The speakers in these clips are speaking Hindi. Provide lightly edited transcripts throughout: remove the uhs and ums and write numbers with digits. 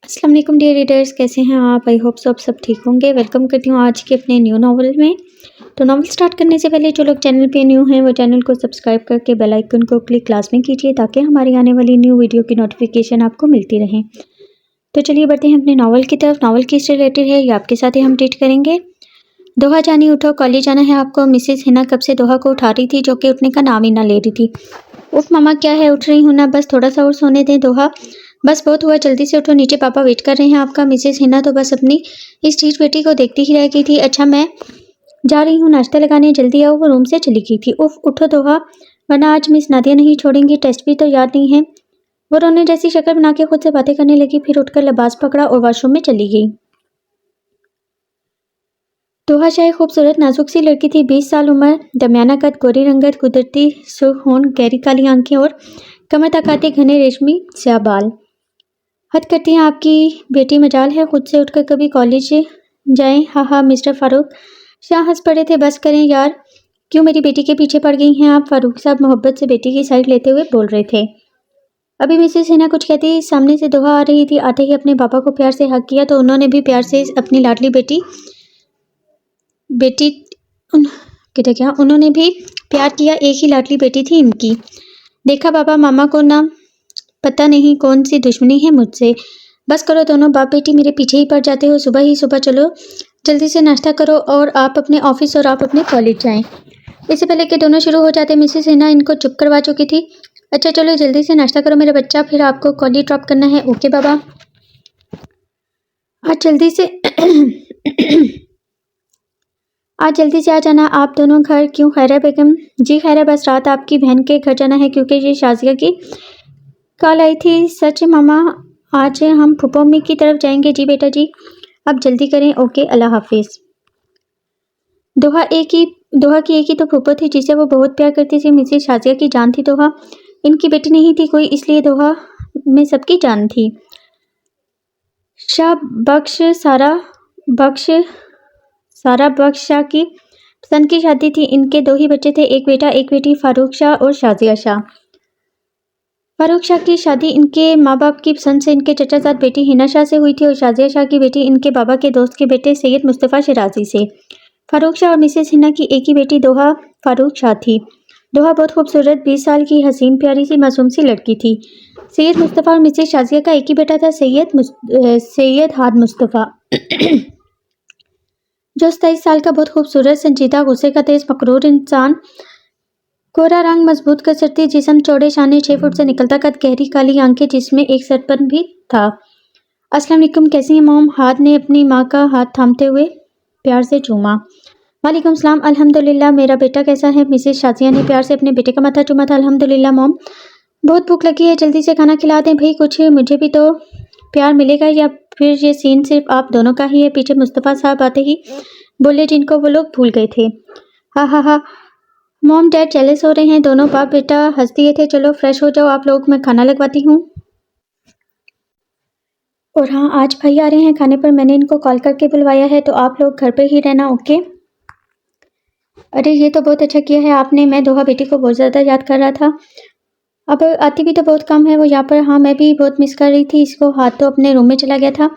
अस्सलाम वालेकुम डियर रीडर्स, कैसे हैं आप? आई होप सब ठीक होंगे। वेलकम करती हूँ आज के अपने न्यू नावल में। तो नावल स्टार्ट करने से पहले जो लोग चैनल पे न्यू हैं वो चैनल को सब्सक्राइब करके बेल आइकन को क्लिक लाजमी कीजिए ताकि हमारी आने वाली न्यू वीडियो की नोटिफिकेशन आपको मिलती रहे। तो चलिए बढ़ते हैं अपने नावल की तरफ। नावल किस रिलेटेड है ये आपके साथ ही हम रीड करेंगे। दोहा जानी उठो, कॉलेज जाना है आपको। मिसेस हिना कब से दोहा को उठा रही थी जो कि उठने का नाम ही ना ले रही थी। उफ मामा, क्या है, उठ रही हूँ ना, बस थोड़ा सा और सोने दें। दोहा, बस बहुत हुआ, जल्दी से उठो, नीचे पापा वेट कर रहे हैं आपका। मिसेस हिना तो बस अपनी इस चीज बेटी को देखती ही रह गई थी। अच्छा, मैं जा रही हूँ नाश्ता लगाने, जल्दी आओ। वो रूम से चली गई थी। उफ, उठो दोहा, वरना आज मिस नादिया नहीं छोड़ेंगी। टेस्ट भी तो याद नहीं है। वो रोने जैसी शक्ल बना के खुद से बातें करने लगी, फिर उठकर लिबास पकड़ा और वॉशरूम में चली गई। दोहा शायद खूबसूरत नाजुक सी लड़की थी। 20 साल उम्र, दरमियाना कद, गोरी रंगत, कुदरती सुर्ख होंठ, गहरी काली आंखें और कमर तक आते घने रेशमी स्याह बाल। हद करती हैं आपकी बेटी, मजाल है खुद से उठकर कभी कॉलेज जाएं। हाँ हाँ मिस्टर फारूक शाह हंस पड़े थे। बस करें यार, क्यों मेरी बेटी के पीछे पड़ गई हैं आप? फारूक साहब मोहब्बत से बेटी की साइड लेते हुए बोल रहे थे। अभी मिसेस हिना कुछ कहती, सामने से दोहा आ रही थी। आते ही अपने पापा को प्यार से हक किया तो उन्होंने भी प्यार से अपनी लाडली बेटी कहते क्या, उन्होंने भी प्यार किया। एक ही लाडली बेटी थी इनकी। देखा पापा, मामा को ना पता नहीं कौन सी दुश्मनी है मुझसे। बस करो दोनों बाप बेटी, मेरे पीछे ही पड़ जाते हो। सुबह ही सुबह चलो, जल्दी से नाश्ता करो और आप अपने ऑफिस और आप अपने कॉलेज जाएं। इससे पहले कि दोनों शुरू हो जाते मिसेस हिना इनको चुप करवा चुकी थी। अच्छा चलो जल्दी से नाश्ता करो मेरा बच्चा, फिर आपको कॉलेज ड्रॉप करना है। ओके बाबा, आज जल्दी से आज जल्दी से आ जाना आप दोनों घर। क्यों खैर बेगम? जी खैर, बस रात आपकी बहन के घर जाना है क्योंकि ये शाजिया की कॉल आई थी। सच मामा, आज हम फूफो अम्मी की तरफ जाएंगे। जी बेटा जी, अब जल्दी करें। ओके, अल्लाह हाफिज। दोहा की एक ही तो फूफो थी जिसे वो बहुत प्यार करती थी। मिसेस शाजिया की जान थी दोहा, इनकी बेटी नहीं थी कोई, इसलिए दोहा में सबकी जान थी। शाह बख्श सारा बख्श शाह की पसंद की शादी थी। इनके दो ही बच्चे थे, एक बेटा एक बेटी, फारूक शाह और शाजिया शाह। फारूक शाह की शादी इनके माँ बाप की पसंद से इनके चचाजाद बेटी हिना शाह से हुई थी और शाजिया शाह की बेटी इनके बाबा के दोस्त के बेटे सैयद मुस्तफ़ा शिराजी से। फारूक शाह और मिसेस हिना की एक ही बेटी दोहा फारूक शाह थी। दोहा बहुत खूबसूरत 20 साल की हसीन प्यारी सी मासूम सी लड़की थी। सैयद मुस्तफ़ा और मिसेस शाजिया का एक ही बेटा था, सैयद हाद मुस्तफ़ा जो 27 साल का बहुत खूबसूरत, संजीदा, गुस्से का तेज, मकरूर इंसान। कोरा रंग, मजबूत कसरती जिस्म, चौड़े शाने, 6 फुट से निकलता कद, गहरी काली आंखें जिसमें एक सटपन भी था। अस्सलाम वालेकुम, कैसी हैं मॉम? हाथ ने अपनी माँ का हाथ थामते हुए प्यार से चूमा। वालेकुम सलाम, अल्हम्दुलिल्लाह। मेरा बेटा कैसा है? मिसेस शाजिया ने प्यार से अपने बेटे का माथा चूमा था। अल्हम्दुलिल्लाह मॉम, बहुत भूख लगी है, जल्दी से खाना खिला दें भाई। कुछ मुझे भी तो प्यार मिलेगा या फिर ये सीन सिर्फ आप दोनों का ही है? पीछे मुस्तफ़ा साहब आते ही बोले जिनको वो लोग भूल गए थे। हा हा हा, मॉम डैड जेलस हो रहे हैं। दोनों बाप बेटा हंस दिए थे। चलो फ्रेश हो जाओ आप लोग, मैं खाना लगवाती हूँ। और हाँ, आज भाई आ रहे हैं खाने पर, मैंने इनको कॉल करके बुलवाया है तो आप लोग घर पर ही रहना। ओके? अरे ये तो बहुत अच्छा किया है आपने, मैं दोहा बेटी को बहुत ज़्यादा याद कर रहा था। अब आती भी तो बहुत कम है वो यहाँ पर। हाँ, मैं भी बहुत मिस कर रही थी इसको। हाथ तो अपने रूम में चला गया था,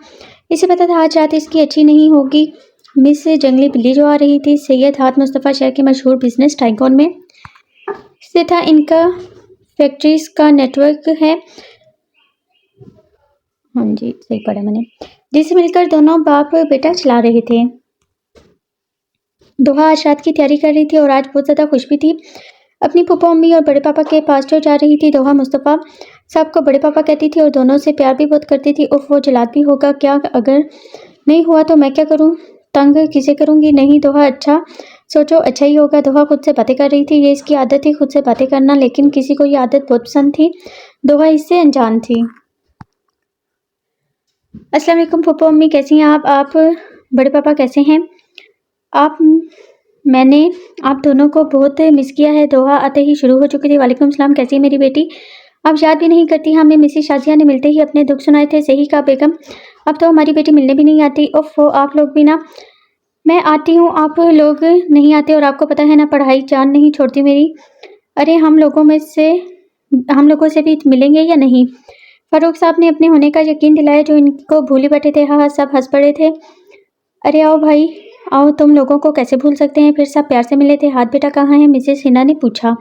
इसे पता था आज रात इसकी अच्छी नहीं होगी। मिस जंगली बिल्ली जो आ रही थी। सैयद हाद मुस्तफ़ा शहर के मशहूर बिजनेस टाइकून में से था। इनका फैक्ट्रीज का नेटवर्क है। हाँ जी, सही पढ़ा मैंने। जिसे मिलकर दोनों बाप बेटा चला रहे थे। दोहा आज रात की तैयारी कर रही थी और आज बहुत ज़्यादा खुश भी थी। अपनी फूफा अम्मी और बड़े पापा के पास जो जा रही थी। दोहा मुस्तफ़ा साहब को बड़े पापा कहती थी और दोनों से प्यार भी बहुत करती थी। उफ, वो जलाद भी होगा क्या? अगर नहीं हुआ तो मैं क्या करूं? तंग किसे करूंगी? नहीं दोहा, अच्छा सोचो, अच्छा ही होगा। दोहा खुद से बातें कर रही थी। ये इसकी आदत थी खुद से बातें करना, लेकिन किसी को ये आदत बहुत पसंद थी। दोहा इससे अनजान थी। अस्सलाम वालेकुम फूफा अम्मी, कैसी हैं आप? बड़े पापा कैसे हैं आप? मैंने आप दोनों को बहुत मिस किया है। दोहा आते ही शुरू हो चुकी थी। वालेकुम सलाम, कैसी है मेरी बेटी? आप याद भी नहीं करती? हमें मिसेस शाजिया ने मिलते ही अपने दुख सुनाए थे। सही कहा बेगम, अब तो हमारी बेटी मिलने भी नहीं आती। उफ, आप लोग भी ना। मैं आती हूँ, आप लोग नहीं आते और आपको पता है ना, पढ़ाई जान नहीं छोड़ती मेरी। अरे हम लोगों से भी मिलेंगे या नहीं? फारूक साहब ने अपने होने का यकीन दिलाया जो इनको भूल ही बैठे थे। हाँ, सब हंस पड़े थे। अरे आओ भाई आओ, तुम लोगों को कैसे भूल सकते हैं। फिर सब प्यार से मिले थे। हाथ बेटा कहाँ है? मिसेस हिना ने पूछा।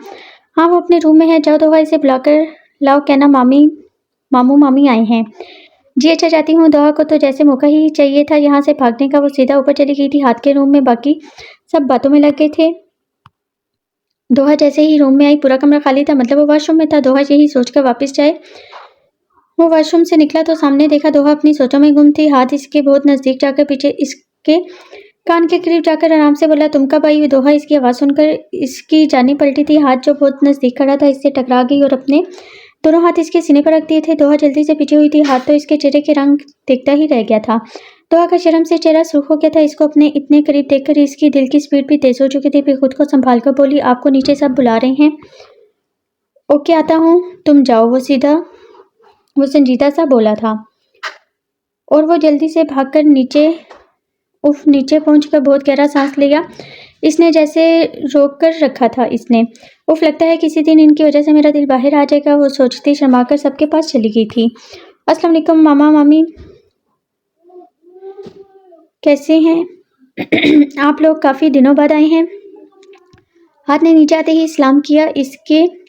हाँ, वो अपने रूम में है। जाओ दोहा इसे बुलाकर लाओ, कहना मामू मामी आए हैं। जी अच्छा, जाती हूँ। दोहा को तो जैसे मौका ही चाहिए था यहाँ से भागने का। वो सीधा ऊपर चली गई थी। हाथ के रूम में बाकी सब बातों में लग गए थे। दोहा जैसे ही रूम में आई पूरा कमरा खाली था, मतलब वो वॉशरूम में था। दोहा यही सोचकर वापस जाए वो वॉशरूम से निकला तो सामने देखा दोहा अपनी सोचों में गुम थी। हाथ इसके बहुत नजदीक जाकर पीछे इसके कान के करीब जाकर आराम से बोला, तुम कब आई? दोहा इसकी आवाज़ सुनकर इसकी जानी पलटी थी। हाथ जो बहुत नजदीक खड़ा था इससे टकरा गई और अपने दोनों हाथ इसके सीने पर रख दिए थे। दोहा जल्दी से पीछे हुई थी। हाथ तो इसके चेहरे के रंग देखता ही रह गया था। दोहा का शर्म से चेहरा सुर्ख हो गया था। इसको अपने इतने करीब देखकर इसकी दिल की स्पीड भी तेज हो चुकी थी। फिर खुद को संभाल कर बोली, आपको नीचे सब बुला रहे हैं। ओके आता हूँ, तुम जाओ। वो संजीदा सा बोला था और वो जल्दी से भागकर नीचे पहुंचकर बहुत गहरा सांस लिया। इसने जैसे रोक कर रखा था इसने। लगता है किसी दिन इनकी वजह से मेरा दिल बाहर आ जाएगा, वो सोचती शर्माकर सबके पास चली गई थी। अस्सलाम वालेकुम मामा मामी, कैसे हैं आप लोग? काफ़ी दिनों बाद आए हैं। हाथ ने नीचे आते ही सलाम किया। इसके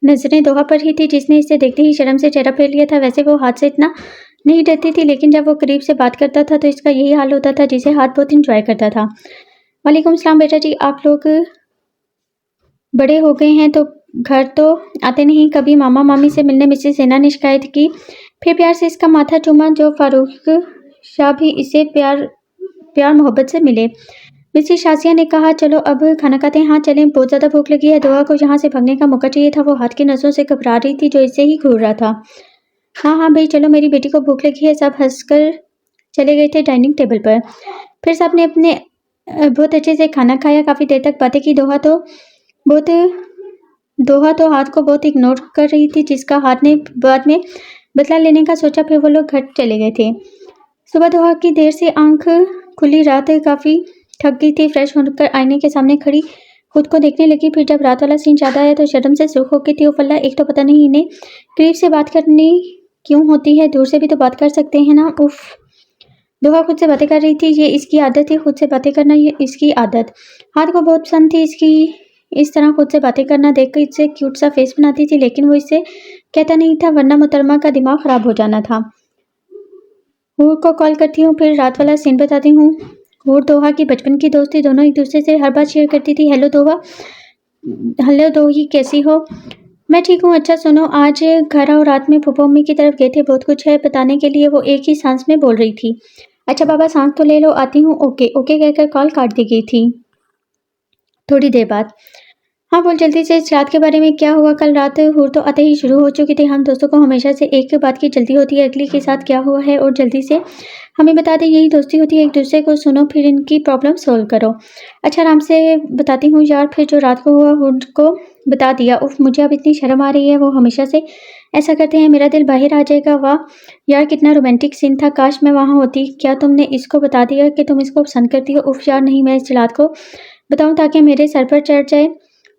नजरें दोहा पर ही थी जिसने इसे देखते ही शर्म से चेहरा फेर लिया था। वैसे वो हाथ से इतना नहीं डरती थी, लेकिन जब वो करीब से बात करता था तो इसका यही हाल होता था, जिसे हाथ बहुत इंजॉय करता था। वालेकुम सलाम बेटा जी, आप लोग बड़े हो गए हैं तो घर तो आते नहीं कभी। मामा मामी से मिलने मिसेस हिना ने शिकायत की। फिर प्यार से इसका माथा चूमा। जो फारूक शाह भी इसे प्यार मोहब्बत से मिले। मिसेस शासिया ने कहा, चलो अब खाना खाते हैं। हाँ चलें, बहुत ज़्यादा भूख लगी है। दोहा को यहाँ से भागने का मौका चाहिए था। वो हाथ की नसों से घबरा रही थी जो इससे ही घूर रहा था। हाँ भाई चलो, मेरी बेटी को भूख लगी है। सब हंसकर चले गए थे डाइनिंग टेबल पर। फिर सब ने अपने बहुत अच्छे से खाना खाया। काफ़ी देर तक बातें की। दोहा तो हाथ को बहुत इग्नोर कर रही थी, जिसका हाथ ने बाद में बदला लेने का सोचा। फिर वो लोग घर चले गए थे। सुबह दोहा की देर से आंख खुली। रात काफ़ी थक गई थी। फ्रेश होकर आईने के सामने खड़ी खुद को देखने लगी। फिर जब रात वाला सीन याद आया तो शर्म से सुर्ख हो गई थी। फल्ला, एक तो पता नहीं इन्हें करीब से बात करनी क्यों होती है, दूर से भी तो बात कर सकते हैं ना। उफ, दोहा खुद से बातें कर रही थी। ये इसकी आदत थी, खुद से बातें करना ये इसकी आदत। हाथ को बहुत पसंद थी इसकी इस तरह खुद से बातें करना। देखकर इससे क्यूट सा फेस बनाती थी, लेकिन वो इससे कहता नहीं था वरना मोहतरमा का दिमाग खराब हो जाना था। हूर को कॉल करती हूँ, फिर रात वाला सीन बताती हूँ। हूर दोहा की बचपन की दोस्ती, दोनों एक दूसरे से हर बात शेयर करती थी। हेलो दोही, कैसी हो? मैं ठीक हूँ। अच्छा सुनो, आज घर आओ। रात में फूफा मम्मी की तरफ गए थे, बहुत कुछ है बताने के लिए। वो एक ही सांस में बोल रही थी। अच्छा बाबा, सांस तो ले लो, आती हूँ। ओके ओके कहकर कॉल काट दी गई थी। थोड़ी देर बाद, हाँ बोल जल्दी से, इस रात के बारे में क्या हुआ? कल रात हूर तो आते ही शुरू हो चुकी थी। हम दोस्तों को हमेशा से एक बात की जल्दी होती है, अगली के साथ क्या हुआ है और जल्दी से हमें बता दें। यही दोस्ती होती है, एक दूसरे को सुनो फिर इनकी प्रॉब्लम सोल्व करो। अच्छा आराम से बताती हूँ यार। फिर जो रात को हुआ हूर को बता दिया। उफ, मुझे अब इतनी शर्म आ रही है। वो हमेशा से ऐसा करते हैं, मेरा दिल बाहर आ जाएगा। वाह यार, कितना रोमांटिक सीन था, काश मैं वहाँ होती। क्या तुमने इसको बता दिया कि तुम इसको पसंद करती हो? उफ यार नहीं, मैं इस जलाद को बताऊँ ताकि मेरे सर पर चढ़ जाए।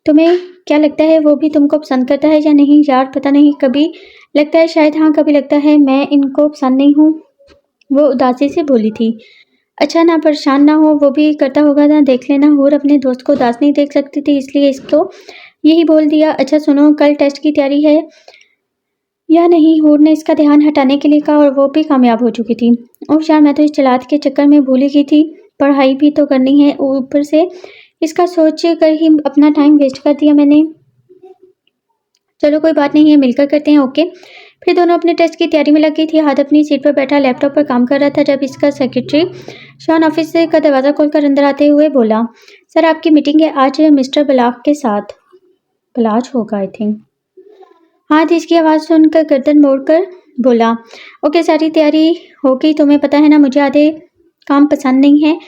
तुम्हें क्या लगता है वो भी तुमको पसंद करता है या नहीं? यार पता नहीं, कभी लगता है शायद, हाँ कभी लगता है मैं इनको पसंद नहीं हूँ। वो उदासी से बोली थी। अच्छा ना परेशान ना हो, वो भी करता होगा ना, देख लेना। हूर अपने दोस्त को उदास नहीं देख सकती थी, इसलिए इसको यही बोल दिया। अच्छा सुनो, कल टेस्ट की तैयारी है या नहीं? हूर ने इसका ध्यान हटाने के लिए कहा और वो भी कामयाब हो चुकी थी। और यार मैं तो इस जलाद के चक्कर में भूल ही गई थी, पढ़ाई भी तो करनी है। ऊपर से इसका सोच कर ही अपना टाइम वेस्ट कर दिया मैंने। चलो कोई बात नहीं है, मिलकर करते हैं। ओके। फिर दोनों अपने टेस्ट की तैयारी में लग गई थी। हाथ अपनी सीट पर बैठा लैपटॉप पर काम कर रहा था जब इसका सेक्रेटरी शॉन ऑफिस का दरवाज़ा खोलकर अंदर आते हुए बोला, सर आपकी मीटिंग है आज मिस्टर बलाक के साथ। बलाज होगा आई थिंक। हाथ इसकी आवाज़ सुनकर गर्दन मोड़कर बोला, ओके सारी तैयारी हो गई। तुम्हें पता है ना मुझे आधे काम पसंद नहीं है।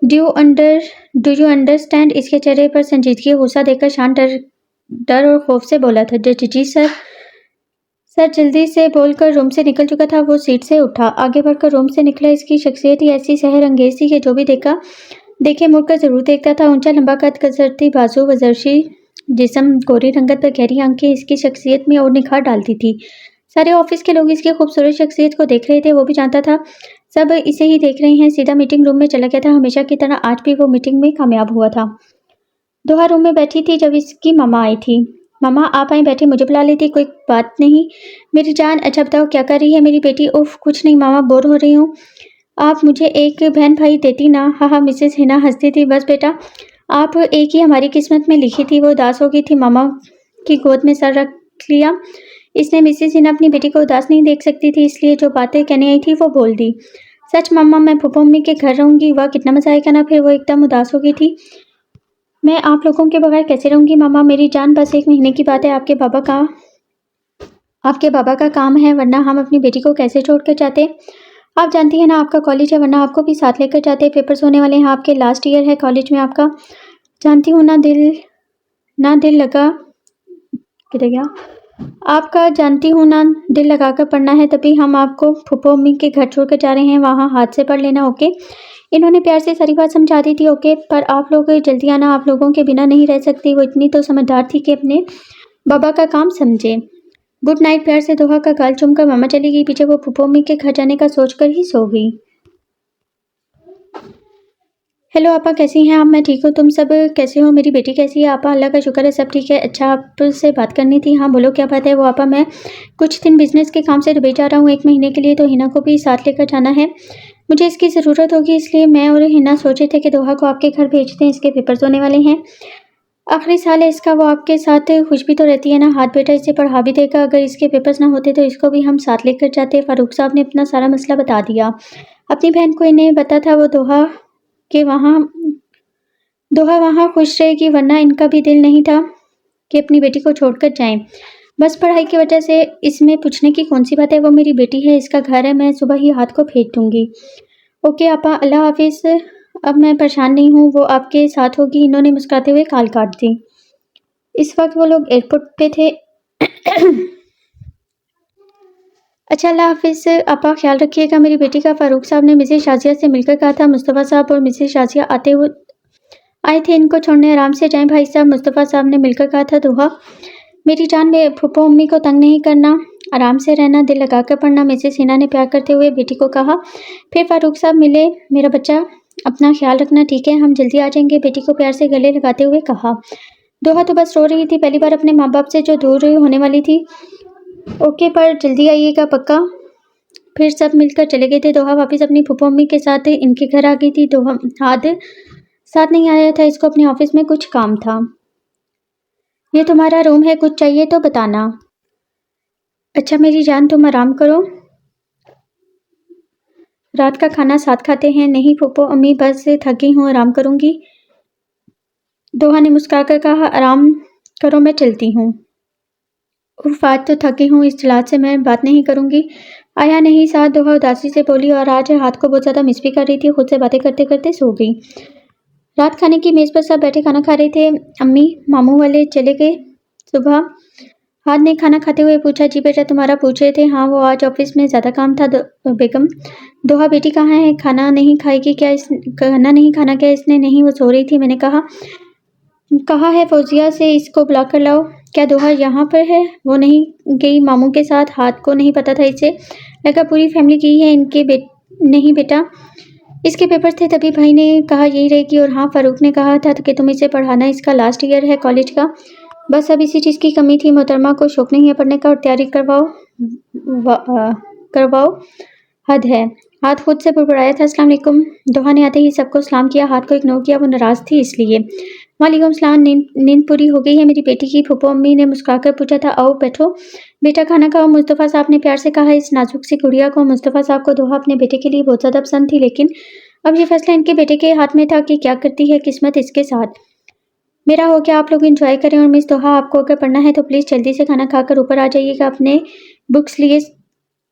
Do you understand? इसके चेहरे पर संजीदगी गुस्सा देखकर शान डर और खौफ से बोला था, जी सर। जल्दी से बोलकर रूम से निकल चुका था। वो सीट से उठा, आगे बढ़कर रूम से निकला। इसकी शख्सियत ही ऐसी सहर अंगेज थी कि जो भी देखे मुड़कर जरूर देखता था। ऊंचा लंबा कद, कसरती बाजू, वजर्शी जिस्म, गोरी रंगत पर गहरी आंखें इसकी शख्सियत में और निखार डालती थी। सारे ऑफिस के लोग इसकी खूबसूरत शख्सियत को देख रहे थे, वो भी जानता था सब इसे ही देख रहे हैं। सीधा मीटिंग रूम में चला गया था। हमेशा की तरह आज भी वो मीटिंग में कामयाब हुआ था। दोहा रूम में बैठी थी जब इसकी मामा आई थी। मामा आप आई बैठी, मुझे बुला लेती। कोई बात नहीं मेरी जान। अच्छा बताओ क्या कर रही है मेरी बेटी? उफ कुछ नहीं मामा, बोर हो रही हूँ। आप मुझे एक बहन भाई देती ना। हाँ मिसेस हिना हंसती थी। बस बेटा आप एक ही हमारी किस्मत में लिखी थी। वो उदास हो गई थी, मामा की गोद में सर रख लिया इसने। मिसेस हिना अपनी बेटी को उदास नहीं देख सकती थी, इसलिए जो बातें कहने आई थी वो बोल दी। सच मामा मैं फूफा मम्मी के घर रहूंगी, वह कितना मजा आएगा ना। फिर वो एकदम उदास हो गई थी। मैं आप लोगों के बगैर कैसे रहूंगी मामा मेरी जान। बस 1 महीने की बात है। आपके बाबा का काम है, वरना हम अपनी बेटी को कैसे छोड़कर जाते। आप जानती हैं ना आपका कॉलेज है, वरना आपको भी साथ लेकर जाते। पेपर्स होने वाले हैं आपके, लास्ट ईयर है कॉलेज में आपका। जानती हूँ ना दिल लगा किधर गया आपका। जानती हूँ ना दिल लगाकर पढ़ना है, तभी हम आपको फूफो मम्मी के घर छोड़कर जा रहे हैं। वहाँ हाथ से पढ़ लेना, ओके। इन्होंने प्यार से सारी बात समझा दी थी, ओके। पर आप लोग जल्दी आना, आप लोगों के बिना नहीं रह सकती। वो इतनी तो समझदार थी कि अपने बाबा का काम समझे। Good night. प्यार से दोहा का गाल चूमकर मामा चली गई। पीछे वो फूफो मम्मी के घर जाने का सोचकर ही सो गई। हेलो आपा कैसी हैं आप? मैं ठीक हूँ, तुम सब कैसे हो? मेरी बेटी कैसी है? आपा अल्लाह का शुक्र है सब ठीक है। अच्छा आपसे बात करनी थी। हाँ बोलो क्या बात है? वो आपा मैं कुछ दिन बिजनेस के काम से दुबई जा रहा हूँ 1 महीने के लिए, तो हिना को भी साथ लेकर जाना है। मुझे इसकी ज़रूरत होगी, इसलिए मैं और हिना सोचे थे कि दोहा को आपके घर भेज दें। इसके पेपर्स होने वाले हैं, आखिरी साल है इसका। वो आपके साथ खुश भी तो रहती है ना। हाथ बेटा इसे पढ़ा भी देगा। अगर इसके पेपर्स ना होते तो इसको भी हम साथ लेकर जाते। फारूक साहब ने अपना सारा मसला बता दिया। अपनी बहन को इन्हें बता था वो दोहा वहाँ खुश रहेगी, वरना इनका भी दिल नहीं था कि अपनी बेटी को छोड़कर जाएं। बस पढ़ाई की वजह से। इसमें पूछने की कौन सी बात है? वो मेरी बेटी है, इसका घर है। मैं सुबह ही हाथ को भेज दूंगी। ओके आपा, अल्लाह हाफिज़। अब मैं परेशान नहीं हूँ, वो आपके साथ होगी। इन्होंने मुस्कुराते हुए कॉल काट दी। इस वक्त वो लोग एयरपोर्ट पे थे। अच्छा अल्लाह हाफिज़। आपा ख्याल रखिएगा मेरी बेटी का। फारूक साहब ने मिसेस शाजिया से मिलकर कहा था। मुस्तफ़ा साहब और मिसेस शाजिया आए थे इनको छोड़ने। आराम से जाएं भाई साहब, मुस्तफ़ा साहब ने मिलकर कहा था। दोहा मेरी जान में फूफो मम्मी को तंग नहीं करना, आराम से रहना, दिल लगाकर पढ़ना, मिसेस हिना ने प्यार करते हुए बेटी को कहा। फिर फारूक साहब मिले। मेरा बच्चा अपना ख्याल रखना, ठीक है? हम जल्दी आ जाएंगे, बेटी को प्यार से गले लगाते हुए कहा। दोहा तो बस रो रही थी, पहली बार अपने माँ बाप से जो दूर होने वाली थी। ओके पर जल्दी आइएगा पक्का। फिर सब मिलकर चले गए थे। दोहा वापस अपनी फूफो मम्मी के साथ इनके घर आ गई थी। दोहा हाथ साथ नहीं आया था, इसको अपने ऑफिस में कुछ काम था। ये तुम्हारा रूम है, कुछ चाहिए तो बताना। अच्छा मेरी जान तुम आराम करो, रात का खाना साथ खाते हैं। नहीं फूफो अम्मी बस थकी हूँ, आराम करूँगी। दोहा ने मुस्कुराकर कहा आराम करो, मैं चलती हूँ। उफ आज तो थकी हूँ, इस जलाद से मैं बात नहीं करूँगी। आया नहीं साथ, दोहा उदासी से बोली और आज हाथ को बहुत ज़्यादा मिस भी कर रही थी। खुद से बातें करते करते सो गई। रात खाने की मेज़ पर सब बैठे खाना खा रहे थे। अम्मी मामू वाले चले गए सुबह। हाथ ने खाना खाते हुए पूछा। जी बेटा तुम्हारा पूछ रहे थे? हाँ वो आज ऑफिस में ज़्यादा काम था। बेगम दोहा बेटी कहाँ है? खाना नहीं खाएगी क्या? खाना नहीं खाना क्या इसने? नहीं वो सो रही थी। मैंने कहा है फौजिया से इसको बुला कर लाओ। क्या दोहा यहाँ पर है? वो नहीं गई मामू के साथ। हाथ को नहीं पता था इसे, लगा पूरी फैमिली की है इनके नहीं बेटा, इसके पेपर थे तभी भाई ने कहा यही रहेगी। और हाँ फारूक ने कहा था कि तुम इसे पढ़ाना, इसका लास्ट ईयर है कॉलेज का। बस अब इसी चीज़ की कमी थी। मोहतरमा को शौक नहीं है पढ़ने का और तैयारी करवाओ, हद है। हाथ खुद से बुड़बुड़ाया था। अस्सलाम वालेकुम। दोहा ने आते ही सबको सलाम किया। हाथ को इग्नोर किया, वो नाराज़ थी इसलिए। वालेकुम सलाम। नींद पूरी हो गई है मेरी बेटी की? फूफो अम्मी ने मुस्कुराकर पूछा था। आओ बैठो बेटा खाना खाओ, मुस्तफ़ा साहब ने प्यार से कहा। इस नाजुक सी गुड़िया को मुस्तफ़ा साहब को दोहा अपने बेटे के लिए बहुत ज़्यादा पसंद थी, लेकिन अब ये फैसला इनके बेटे के हाथ में था कि क्या करती है किस्मत इसके साथ। मेरा हो गया, आप लोग एंजॉय करें। और मिस दोहा आपको अगर पढ़ना है तो प्लीज़ जल्दी से खाना खाकर ऊपर आ जाइएगा। अपने बुक्स लिए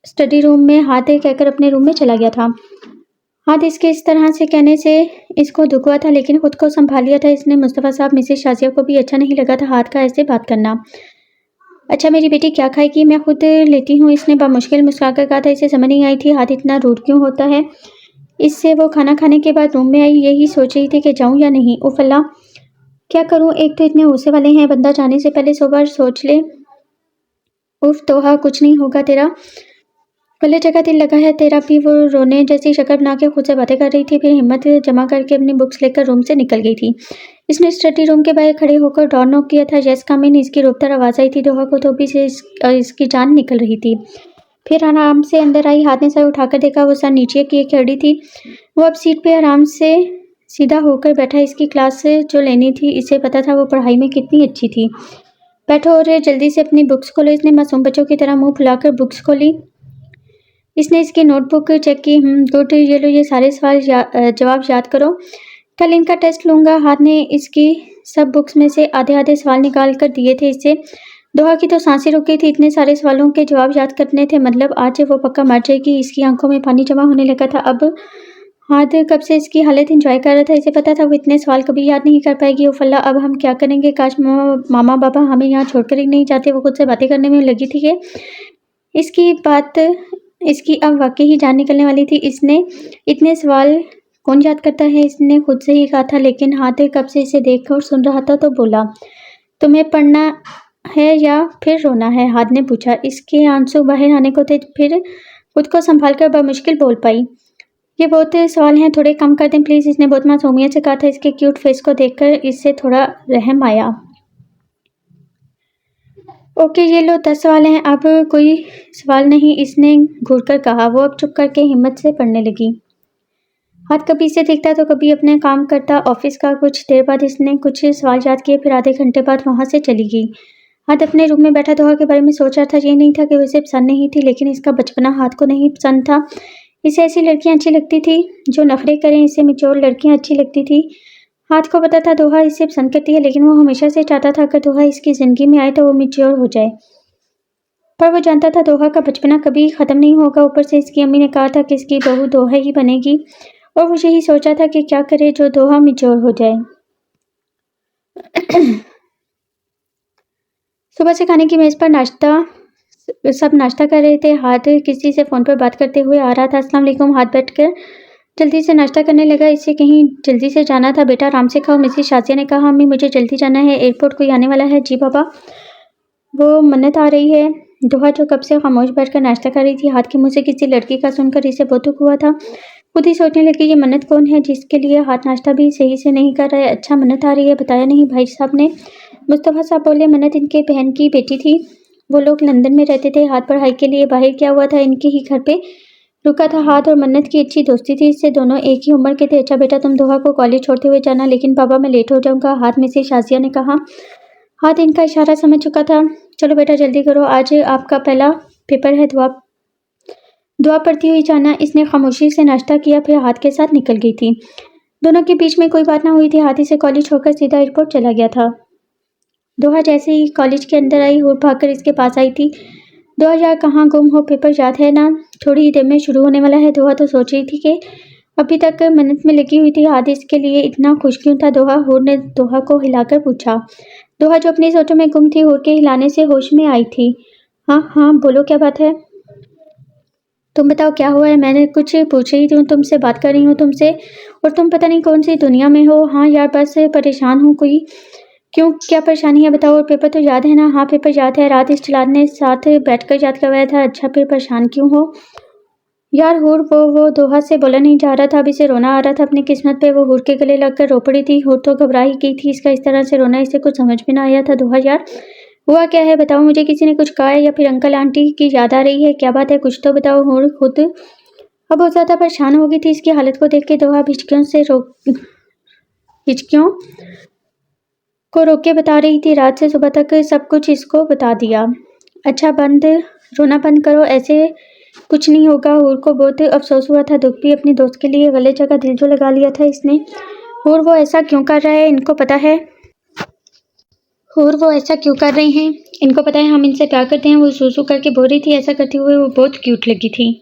स्टडी रूम में हाथ कहकर अपने रूम में चला गया था। हाथ इसके इस तरह से कहने से इसको दुख हुआ था, लेकिन खुद को संभाल लिया था इसने। मुस्तफ़ा साहब मिसेस शाजिया को भी अच्छा नहीं लगा था हाथ का ऐसे बात करना। अच्छा मेरी बेटी क्या खाएगी? मैं खुद लेती हूँ, इसने बामुश्किल मुस्कुराकर कहा था। इसे समझ नहीं आई थी हाथ इतना रूड क्यों होता है इससे। वो खाना खाने के बाद रूम में आई, यही सोच रही थी कि जाऊँ या नहीं। उफ़ अल्लाह क्या करूँ, एक तो इतने गुस्से वाले हैं, बंदा जाने से पहले 100 बार सोच ले। उफ दोहा, कुछ नहीं होगा तेरा, गलत जगह दिल लगा है तेरा भी। वो रोने जैसी शक्ल बना के खुद से बातें कर रही थी, फिर हिम्मत जमा करके अपनी बुक्स लेकर रूम से निकल गई थी। इसने स्टडी रूम के बाहर खड़े होकर डोर नॉक किया था। यस कम इन, इसकी रोककर आवाज़ आई थी। दोहा को तो भी से इसकी जान निकल रही थी। फिर आराम से अंदर आई, हाथ में सर उठाकर देखा, वो सर नीचे किए खड़ी थी। वो अब सीट पे आराम से सीधा होकर बैठा। इसकी क्लास से जो लेनी थी, इसे पता था वो पढ़ाई में कितनी अच्छी थी। बैठो और जल्दी से अपनी बुक्स खोलो। इसने मासूम बच्चों की तरह मुंह फुलाकर बुक्स खोली। इसने इसकी नोटबुक चेक की। गुड, ये लो, ये सारे सवाल जवाब याद करो, कल इनका टेस्ट लूँगा। हाथ ने इसकी सब बुक्स में से आधे आधे सवाल निकाल कर दिए थे इससे। दोहा की तो सांसें रुक गई थी, इतने सारे सवालों के जवाब याद करने थे, मतलब आज वो पक्का मर जाएगी। इसकी आंखों में पानी जमा होने लगा था। अब हाथ कब से इसकी हालत एंजॉय कर रहा था। इसे पता था वो इतने सवाल कभी याद नहीं कर पाएगी। ओ फल्ला, अब हम क्या करेंगे। काश मामा बाबा हमें यहाँ छोड़कर ही नहीं जाते। वो खुद से बातें करने में लगी थी कि इसकी अब वाकई ही जान निकलने वाली थी। इसने इतने सवाल कौन याद करता है, इसने खुद से ही कहा था, लेकिन हाथ कब से इसे देख कर सुन रहा था तो बोला, तुम्हें पढ़ना है या फिर रोना है। हाथ ने पूछा। इसके आंसू बाहर आने को थे, फिर खुद को संभाल कर बमुश्किल बोल पाई, ये बहुत सवाल हैं, थोड़े कम कर दें प्लीज़। इसने बहुत मासूमियत से कहा था। इसके क्यूट फेस को देखकर इससे थोड़ा रहम आया। ओके, ये लो 10 सवाल हैं, अब कोई सवाल नहीं, इसने घूरकर कहा। वो अब चुप करके हिम्मत से पढ़ने लगी। हाथ कभी इसे देखता तो कभी अपने काम करता ऑफिस का। कुछ देर बाद इसने कुछ सवाल याद किए, फिर आधे घंटे बाद वहाँ से चली गई। हाथ अपने रूम में बैठा दोहा के बारे में सोच रहा था। ये नहीं था कि उसे पसंद नहीं थी, लेकिन इसका बचपना हाथ को नहीं पसंद था। इसे ऐसी लड़कियाँ अच्छी लगती थी जो नखरे करें। इसे मैच्योर लड़कियाँ अच्छी लगती थी। हाथ को पता था दोहा इसे पसंद करती है, लेकिन वो हमेशा से चाहता था अगर दोहा इसकी ज़िंदगी में आए तो वो मैच्योर हो जाए। पर वो जानता था दोहा का बचपना कभी ख़त्म नहीं होगा। ऊपर से इसकी अम्मी ने कहा था कि इसकी बहू दोहा ही बनेगी, और वो यही सोचा था कि क्या करे जो दोहा मैच्योर हो जाए। सुबह से खाने की मेज़ पर सब नाश्ता कर रहे थे। हाथ किसी से फ़ोन पर बात करते हुए आ रहा था। अस्सलाम वालेकुम। हाथ बैठकर जल्दी से नाश्ता करने लगा। इसे कहीं जल्दी से जाना था। बेटा आराम से खाओ। मिसेस शाजिया ने कहा। अम्मी मुझे जल्दी जाना है, एयरपोर्ट कोई आने वाला है। जी बाबा, वो मन्नत आ रही है। दोहा जो कब से खामोश बैठकर नाश्ता कर रही थी, हाथ के मुँह से किसी लड़की का सुनकर इसे बहुत दुख हुआ था। खुद ही सोचने लगी, ये मन्नत कौन है जिसके लिए हाथ नाश्ता भी सही से नहीं कर रहा है। अच्छा, मन्नत आ रही है, बताया नहीं भाई साहब ने। मुस्तफ़ा साहब बोले, मन्नत इनके बहन की बेटी थी। वो लोग लंदन में रहते थे। हाथ पढ़ाई के लिए बाहर क्या हुआ था, इनके ही घर पे रुका था। हाथ और मन्नत की अच्छी दोस्ती थी, इससे दोनों एक ही उम्र के थे। अच्छा बेटा, तुम दोहा को कॉलेज छोड़ते हुए जाना, लेकिन पापा मैं लेट हो जाऊँगा, हाथ में से शाजिया ने कहा। हाथ इनका इशारा समझ चुका था। चलो बेटा जल्दी करो, आज आपका पहला पेपर है, दुआ पढ़ती हुई जाना। इसने खामोशी से नाश्ता किया, फिर हाथ के साथ निकल गई थी। दोनों के बीच में कोई बात ना हुई थी। हाथ इसे कॉलेज छोड़कर सीधा एयरपोर्ट चला गया था। दोहा जैसे ही कॉलेज के अंदर आई, वो भागकर इसके पास आई थी। दोहा यार कहाँ गुम हो, पेपर याद है ना, थोड़ी ही देर में शुरू होने वाला है। दोहा तो सोच रही थी कि अभी तक मन्नत में लगी हुई थी। हाथ इसके लिए इतना खुश क्यों था। हूर ने दोहा को हिलाकर पूछा। दोहा जो अपनी सोचों में गुम थी, हूर के हिलाने से होश में आई थी। हाँ हाँ बोलो, क्या बात है, तुम बताओ क्या हुआ है। मैंने कुछ पूछ रही थी, तुमसे बात कर रही हूँ तुमसे, और तुम पता नहीं कौन सी दुनिया में हो। हाँ यार बस परेशान हूँ। कोई क्यों, क्या परेशानी है बताओ। और पेपर तो याद है ना। हाँ पेपर याद है, रात इस जलाद ने साथ बैठकर याद करवाया था। अच्छा फिर परेशान क्यों हो यार। हूर वो दोहा से बोला नहीं जा रहा था। अब इसे रोना आ रहा था अपनी किस्मत पे। वो हूर के गले लगकर रो पड़ी थी। हूर तो घबरा ही गई थी। इसका इस तरह से रोना इसे कुछ समझ में ना आया था। दोहा यार हुआ क्या है, बताओ मुझे। किसी ने कुछ कहा है या फिर अंकल आंटी की याद आ रही है, क्या बात है, कुछ तो बताओ। हूर खुद अब बहुत ज़्यादा परेशान हो गई थी। इसकी हालत को देख के दोहा हिचकियों को रोक के बता रही थी। रात से सुबह तक सब कुछ इसको बता दिया। अच्छा रोना बंद करो, ऐसे कुछ नहीं होगा। हूर को बहुत अफसोस हुआ था, दुख भी अपनी दोस्त के लिए। गले जगह दिल जो लगा लिया था इसने। हूर वो ऐसा क्यों कर रहा है, इनको पता है। हूर वो ऐसा क्यों कर रहे हैं, इनको पता है हम इनसे प्यार करते हैं। वो सूसू करके बोल रही थी। ऐसा करते हुए वो बहुत क्यूट लगी थी।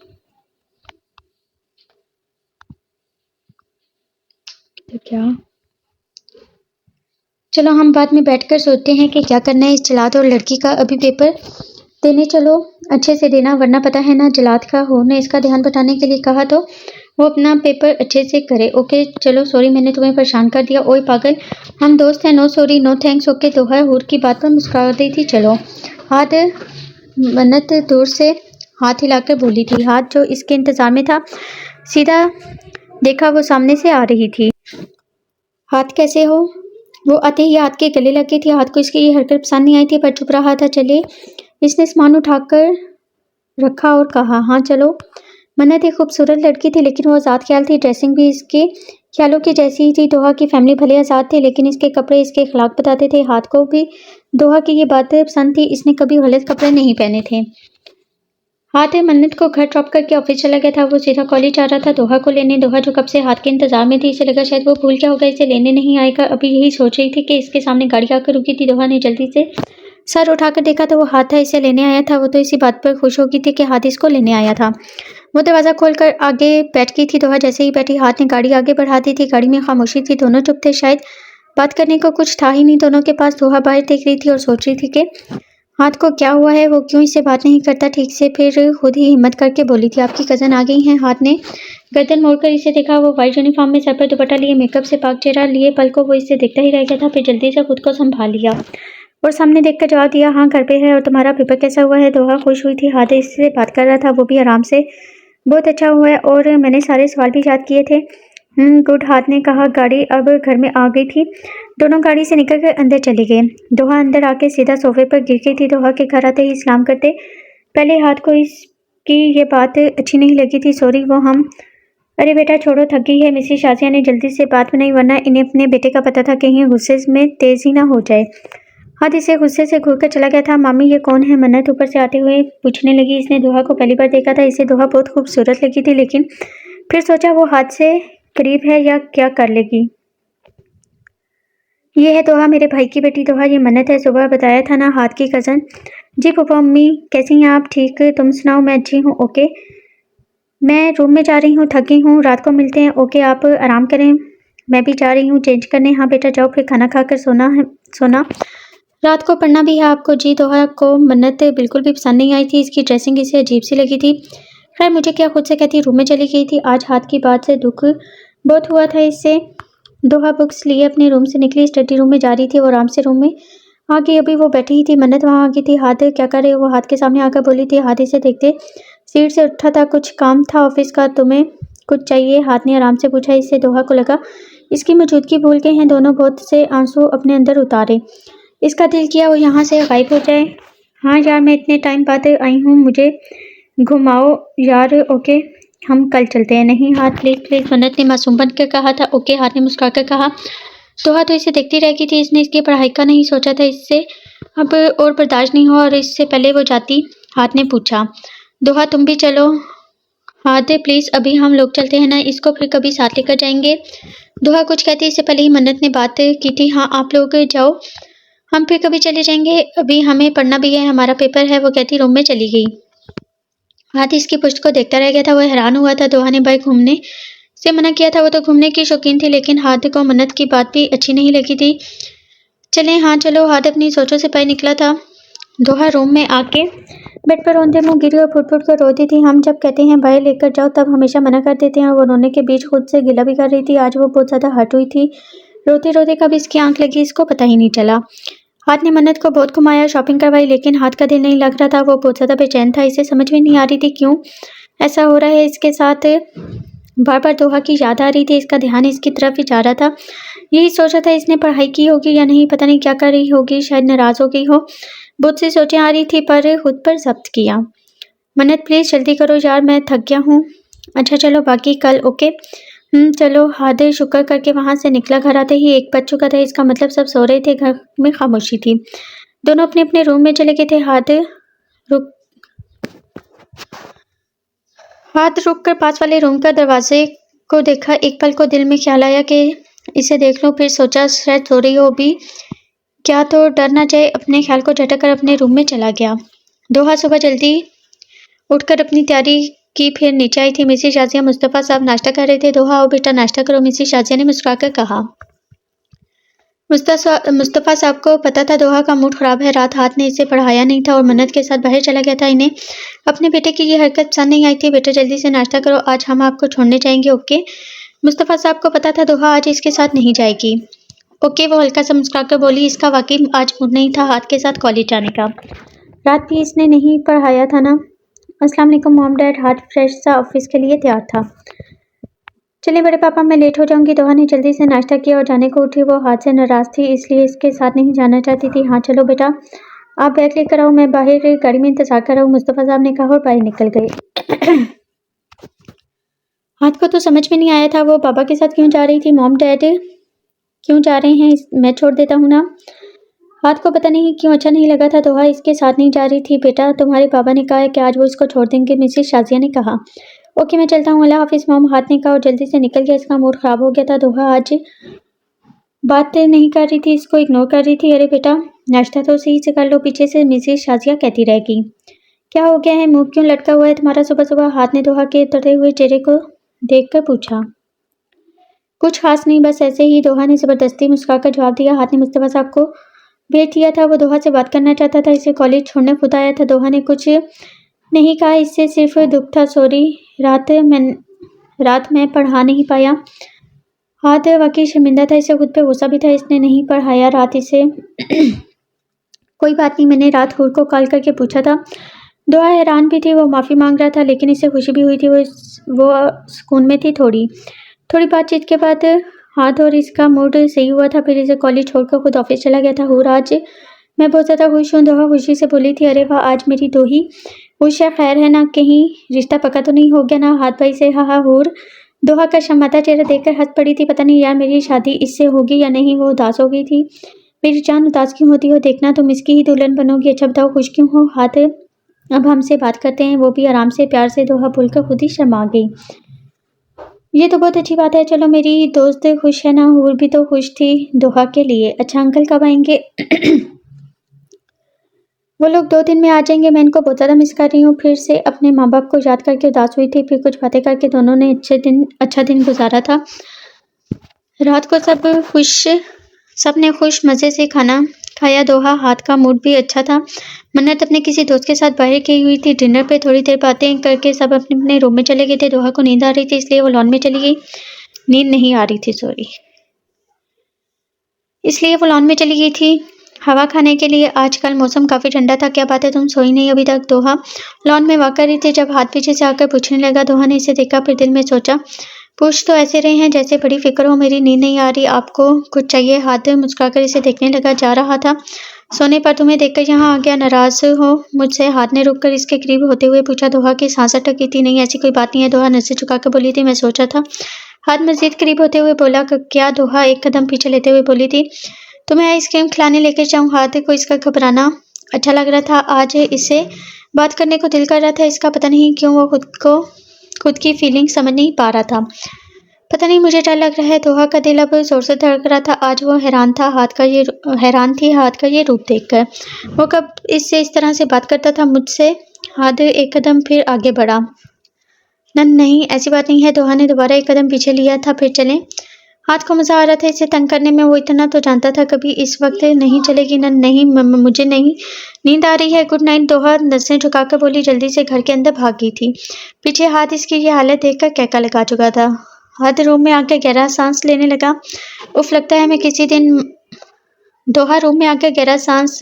तो क्या, चलो हम बाद में बैठकर सोचते हैं कि क्या करना है इस जलाद और लड़की का। अभी पेपर देने चलो, अच्छे से देना, वरना पता है ना जलाद का। हूर ने इसका ध्यान बटाने के लिए कहा तो वो अपना पेपर अच्छे से करे। ओके चलो, सॉरी मैंने तुम्हें परेशान कर दिया। ओए पागल, हम दोस्त हैं, no sorry no thanks. Okay दोहा हूर की बात पर मुस्कुरा दी थी। चलो हाथ मन्नत दूर से हाथ हिलाकर बोली थी। हाथ जो इसके इंतजार में था, सीधा देखा वो सामने से आ रही थी। हाथ कैसे हो? वो आते ही हाथ के गले लगी थी। हाथ को इसकी ये हरकत पसंद नहीं आई थी पर चुप रहा था। चले, इसने सामान उठाकर रखा और कहा, हाँ चलो। मन्नत एक खूबसूरत लड़की थी लेकिन वो आज़ाद ख्याल थी। ड्रेसिंग भी इसके ख्यालों की जैसी ही थी। दोहा की फैमिली भले आज़ाद थे लेकिन इसके कपड़े इसके अखलाक बताते थे। हाथ को भी दोहा की ये बातें पसंद थी। इसने कभी गलत कपड़े नहीं पहने थे। हाथ मन्नत को घर ड्रॉप करके ऑफिस चला गया था। वो सीधा कॉलेज जा रहा था दोहा को लेने। दोहा जो कब से हाथ के इंतजार में थी, इसे लगा शायद वो भूल गया होगा, इसे लेने नहीं आएगा। अभी यही सोच रही थी कि इसके सामने गाड़ी आकर रुकी थी। दोहा ने जल्दी से सर उठाकर देखा तो वो हाथ था, इसे लेने आया था। वो तो इसी बात पर खुश हो गई थी कि हाथ इसको लेने आया था। वो दरवाज़ा खोलकर आगे बैठ गई थी। दोहा जैसे ही बैठी, हाथ ने गाड़ी आगे बढ़ा दी थी। गाड़ी में खामोशी थी। दोनों चुप थे। शायद बात करने को कुछ था ही नहीं दोनों के पास। दोहा बाहर देख रही थी और सोच रही थी कि हाथ को क्या हुआ है, वो क्यों इससे बात नहीं करता ठीक से। फिर खुद ही हिम्मत करके बोली थी, आपकी कज़न आ गई हैं। हाथ ने गर्दन मोड़कर इसे देखा। वो वाइट यूनिफॉर्म में, सर पर दुपट्टा लिए, मेकअप से पाक चेहरा लिए। पल को वो इससे देखता ही रह गया था। फिर जल्दी से खुद को संभाल लिया और सामने देखकर जवाब दिया, हाँ घर पे है। और तुम्हारा पेपर कैसा हुआ है? दोहा खुश हुई थी। हाथ इससे बात कर रहा था, वो भी आराम से। बहुत अच्छा हुआ है और मैंने सारे सवाल भी याद किए थे। गुड, हाथ ने कहा। गाड़ी अब घर में आ गई थी। दोनों गाड़ी से निकलकर अंदर चले गए। दोहा अंदर आके सीधा सोफे पर गिर गई थी। दोहा के घर आते ही सलाम करते पहले हाथ को इसकी ये बात अच्छी नहीं लगी थी। सॉरी वो हम। अरे बेटा छोड़ो, थक गई है। मिसेस शाजिया ने जल्दी से बात बनाई, वरना इन्हें अपने बेटे का पता था, कहीं गुस्से में तेजी ना हो जाए। हाथ इसे गुस्से से घूर कर चला गया था। मामी ये कौन है? मन्नत ऊपर से आते हुए पूछने लगी। इसने दोहा को पहली बार देखा था। इसे दोहा बहुत खूबसूरत लगी थी लेकिन फिर सोचा वो हाथ से करीब है या क्या कर लेगी। ये है दोहा, मेरे भाई की बेटी। दोहा ये मन्नत है, सुबह बताया था ना, हाथ की कज़न। जी पापा मम्मी कैसी हैं आप? ठीक, तुम सुनाओ? मैं अच्छी हूँ। ओके, मैं रूम में जा रही हूँ, थकी हूँ, रात को मिलते हैं। ओके आप आराम करें, मैं भी जा रही हूँ चेंज करने। हाँ बेटा जाओ, फिर खाना खाकर सोना है। सोना रात को पढ़ना भी है आपको। जी। दोहा को मन्नत बिल्कुल भी पसंद नहीं आई थी। इसकी ड्रेसिंग इसे अजीब सी लगी थी। खैर मुझे क्या, खुद से कहती रूम में चली गई थी। आज हाथ की बात से दुख बहुत हुआ था इससे। दोहा बुक्स लिए अपने रूम से निकली, स्टडी रूम में जा रही थी और आराम से रूम में आ गई। अभी वो बैठी ही थी, मन्नत वहाँ आ गई थी। हाथ क्या कर रहे हो? वो हाथ के सामने आकर बोली थी। हाथ इसे देखते सीट से उठा था। कुछ काम था ऑफिस का, तुम्हें कुछ चाहिए? हाथ ने आराम से पूछा। इससे दोहा को लगा इसकी मौजूदगी भूल गए हैं दोनों। बहुत से आंसू अपने अंदर उतारे। इसका दिल किया वो यहाँ से गायब हो जाए। हाँ यार मैं इतने टाइम बाद आई हूँ, मुझे घुमाओ यार। ओके हम कल चलते हैं। नहीं हाथ प्लीज प्लीज, मन्नत ने मासूम बन कर कहा था। ओके हाथ ने मुस्कुरा कर कहा। दोहा तो इसे देखती रह गई थी। इसने इसकी पढ़ाई का नहीं सोचा था, इससे अब और बर्दाश्त नहीं हुआ और इससे पहले वो जाती। हाथ ने पूछा, दोहा तुम भी चलो? हाथ प्लीज, अभी हम लोग चलते हैं ना, इसको फिर कभी साथ लेकर जाएंगे। दोहा कुछ कहती इससे पहले ही मन्नत ने बात की थी। हाँ आप लोग जाओ, हम फिर कभी चले जाएंगे, अभी हमें पढ़ना भी है, हमारा पेपर है। वो कहती रूम में चली गई। हाथ इसकी पुष्ट को देखता रह गया था। वो हैरान हुआ था। दोहा ने भाई घूमने से मना किया था। वो तो घूमने की शौकीन थी लेकिन हाथ को मन्नत की बात भी अच्छी नहीं लगी थी। चले हाँ चलो। हाथ अपनी सोचों से बाहर निकला था। दोहा रूम में आके बेड पर रोंदे मुंह गिरी और फुट फुट कर रोती थी। हम जब कहते हैं बाहर लेकर जाओ तब हमेशा मना कर देते हैं। वो रोने के बीच खुद से गिला भी कर रही थी। आज वो बहुत ज़्यादा हर्ट हुई थी। रोते रोते कब इसकी आंख लगी इसको पता ही नहीं चला। हाथ ने मन्नत को बहुत घुमाया, शॉपिंग करवाई लेकिन हाथ का दिल नहीं लग रहा था। वो बहुत ज़्यादा बेचैन था। इसे समझ में नहीं आ रही थी क्यों ऐसा हो रहा है इसके साथ। बार बार दोहा की याद आ रही थी। इसका ध्यान इसकी तरफ ही जा रहा था। यही सोच रहा था इसने पढ़ाई की होगी या नहीं, पता नहीं क्या कर रही होगी, शायद नाराज़ हो गई हो। बहुत सी सोचें आ रही थी पर खुद पर जब्त किया। मन्नत प्लीज़ जल्दी करो यार, मैं थक गया हूँ। अच्छा चलो बाकी कल। ओके चलो। हाथ शुक्र करके वहाँ से निकला। घर आते ही 1 बज चुका था। इसका मतलब सब सो रहे थे। घर में खामोशी थी। दोनों अपने अपने रूम में चले गए थे। हाथ रुक कर पास वाले रूम का दरवाजे को देखा। एक पल को दिल में ख्याल आया कि इसे देख लूं, फिर सोचा शायद सो रही हो भी क्या तो डर ना जाए। अपने ख्याल को झटक कर अपने रूम में चला गया। दोहा सुबह जल्दी उठकर अपनी तैयारी की, फिर नीचे आई थी। मिसेस शाजिया मुस्तफ़ा साहब नाश्ता कर रहे थे। दोहा आओ बेटा नाश्ता करो, मिसेस शाजिया ने मुस्कुराकर कहा। मुस्तफ़ा साहब को पता था दोहा का मूड ख़राब है। रात हाथ ने इसे पढ़ाया नहीं था और मन्नत के साथ बाहर चला गया था। इन्हें अपने बेटे की ये हरकत पसंद नहीं आई थी। बेटा जल्दी से नाश्ता करो, आज हम आपको छोड़ने जाएंगे। ओके। मुस्तफ़ा साहब को पता था दोहा आज इसके साथ नहीं जाएगी। ओके वो हल्का सा मुस्कुराकर बोली। इसका वाकई आज मूड नहीं था हाथ के साथ कॉलेज जाने का। रात भी इसने नहीं पढ़ाया था ना। अस्सलाम वालेकुम मॉम डैड। हाथ फ्रेश सा ऑफिस के लिए तैयार था। चलिए बड़े पापा, मैं लेट हो जाऊंगी। दोहा ने जल्दी से नाश्ता किया और जाने को उठी। वो हाथ से नाराज थी, इसलिए इसके साथ नहीं जाना चाहती थी। हाँ चलो बेटा, आप बैग लेकर आओ, मैं बाहर गाड़ी में इंतजार कर रहा हूँ, मुस्तफ़ा साहब ने कहा और बाहर निकल गए। हाथ को तो समझ में नहीं आया था वो पापा के साथ क्यों जा रही थी। मॉम डैड क्यों जा रहे हैं, मैं छोड़ देता हूँ ना। हाथ को पता नहीं क्यों अच्छा नहीं लगा था। दोहा इसके साथ नहीं जा रही थी। बेटा तुम्हारे पापा ने कहा है कि आज वो इसको छोड़ देंगे, मिसेस शाजिया ने कहा। ओके मैं चलता हूँ, अल्लाह हाफिज मॉम, हाथ ने कहा और जल्दी से निकल गया। इसका मूड खराब हो गया था। दोहा आज बात नहीं कर रही थी, इसको इग्नोर कर रही थी। अरे बेटा नाश्ता तो सही से कर लो, पीछे से मिसेस शाजिया कहती रहेगी। क्या हो गया है, मुंह क्यों लटका हुआ है तुम्हारा सुबह सुबह। हाथ ने दोहा के उतरते हुए चेहरे को देखकर पूछा। कुछ खास नहीं, बस ऐसे ही, दोहा ने जबरदस्ती मुस्कुराकर जवाब दिया। हाथ ने मुस्तफा साहब को भेज दिया था, वो दोहा से बात करना चाहता था, इसे कॉलेज छोड़ने खुद आया था। दोहा ने कुछ नहीं कहा, इससे सिर्फ दुख था। सॉरी, रात में पढ़ा नहीं पाया। हाथ वाकई शर्मिंदा था, इसे खुद पे गुस्सा भी था, इसने नहीं पढ़ाया रात इसे। कोई बात नहीं, मैंने रात हूर को कॉल करके पूछा था। दोहा हैरान भी थी, वो माफ़ी मांग रहा था लेकिन इसे खुशी भी हुई थी। वो सुकून में थी। थोड़ी बातचीत के बाद हाथ और इसका मूड सही हुआ था। फिर इसे कॉलेज छोड़कर खुद ऑफिस चला गया था। हूर आज मैं बहुत ज़्यादा खुश हूँ, दोहा खुशी से बोली थी। अरे वाह, आज मेरी दो ही खुश है, खैर है ना, कहीं रिश्ता पक्का तो नहीं हो गया ना। हाथ भाई से हाँ हूर दोहा का शर्माता चेहरा देखकर हंस पड़ी थी। पता नहीं यार मेरी शादी इससे होगी या नहीं। वो उदास हो गई थी। मेरी जान उदास क्यों होती हो, देखना तुम इसकी ही दुल्हन बनोगी। अच्छा बताओ खुश क्यों हो। हाथ अब हमसे बात करते हैं, वो भी आराम से प्यार से। दोहा बोलकर खुद ही शर्मा गई। ये तो बहुत अच्छी बात है, चलो मेरी दोस्त खुश है ना। हूर भी तो खुश थी दोहा के लिए। अच्छा अंकल कब आएंगे। वो लोग 2 दिन में आ जाएंगे, मैं इनको बहुत ज़्यादा मिस कर रही हूँ। फिर से अपने माँ बाप को याद करके उदास हुई थी। फिर कुछ बातें करके दोनों ने अच्छा दिन गुजारा था। रात को सबने खुश मज़े से खाना खाया। दोहा हाथ का मूड भी अच्छा था। मन्नत अपने किसी दोस्त के साथ बाहर गई हुई थी। डिनर पे थोड़ी देर बातें करके सब अपने अपने रूम में चले गए थे। दोहा को नींद आ रही थी, इसलिए वो लॉन में चली गई। नींद नहीं आ रही थी, सॉरी, इसलिए वो लॉन में चली गई थी हवा खाने के लिए। आजकल मौसम काफ़ी ठंडा था। क्या बात है, तुम सोई नहीं अभी तक। दोहा लॉन में वॉक कर रही थी जब हाथ पीछे से आकर पूछने लगा। दोहा ने इसे देखा, फिर दिल में सोचा पूछ तो ऐसे रहे हैं जैसे बड़ी फिक्र हो। मेरी नींद नहीं आ रही, आपको कुछ चाहिए। हाथ मुस्कुराकर इसे देखने लगा। जा रहा था सोने पर, तुम्हें देखकर यहाँ आ गया। नाराज हो मुझसे। हाथ ने रुककर इसके करीब होते हुए पूछा। दोहा की सांस अटकी थी। नहीं ऐसी कोई बात नहीं है, दोहा नज़र झुकाकर बोली थी। मैं सोचा था। हाथ मजीद करीब होते हुए बोला। क्या। दोहा एक कदम पीछे लेते हुए बोली थी। तुम्हें आइसक्रीम खिलाने लेकर जाऊँ। हाथ को इसका घबराना अच्छा लग रहा था। आज इससे बात करने को दिल कर रहा था इसका। पता नहीं क्यों वो खुद की फीलिंग समझ नहीं पा रहा था। पता नहीं मुझे डर लग रहा है। दोहा का दिल अब जोर से धड़क रहा था। आज वो हैरान थी हाथ का ये रूप देखकर। वो कब इससे इस तरह से बात करता था मुझसे। हाथ एक कदम फिर आगे बढ़ा। नहीं ऐसी बात नहीं है। दोहा ने दोबारा एक कदम पीछे लिया था। फिर चले। हाथ को मजा आ रहा था इसे तंग करने में। वो इतना तो जानता था कभी इस वक्त नहीं चलेगी। नहीं मुझे नहीं नींद आ रही है, गुड नाइट। दोहा नसें झुकाकर बोली। जल्दी से घर के अंदर भाग गई थी। पीछे हाथ इसकी ये हालत देखकर कैका लगा चुका था। हाथ रूम में आकर गहरा सांस लेने लगा। उफ, लगता है मैं किसी दिन। दोहा रूम में आकर गहरा सांस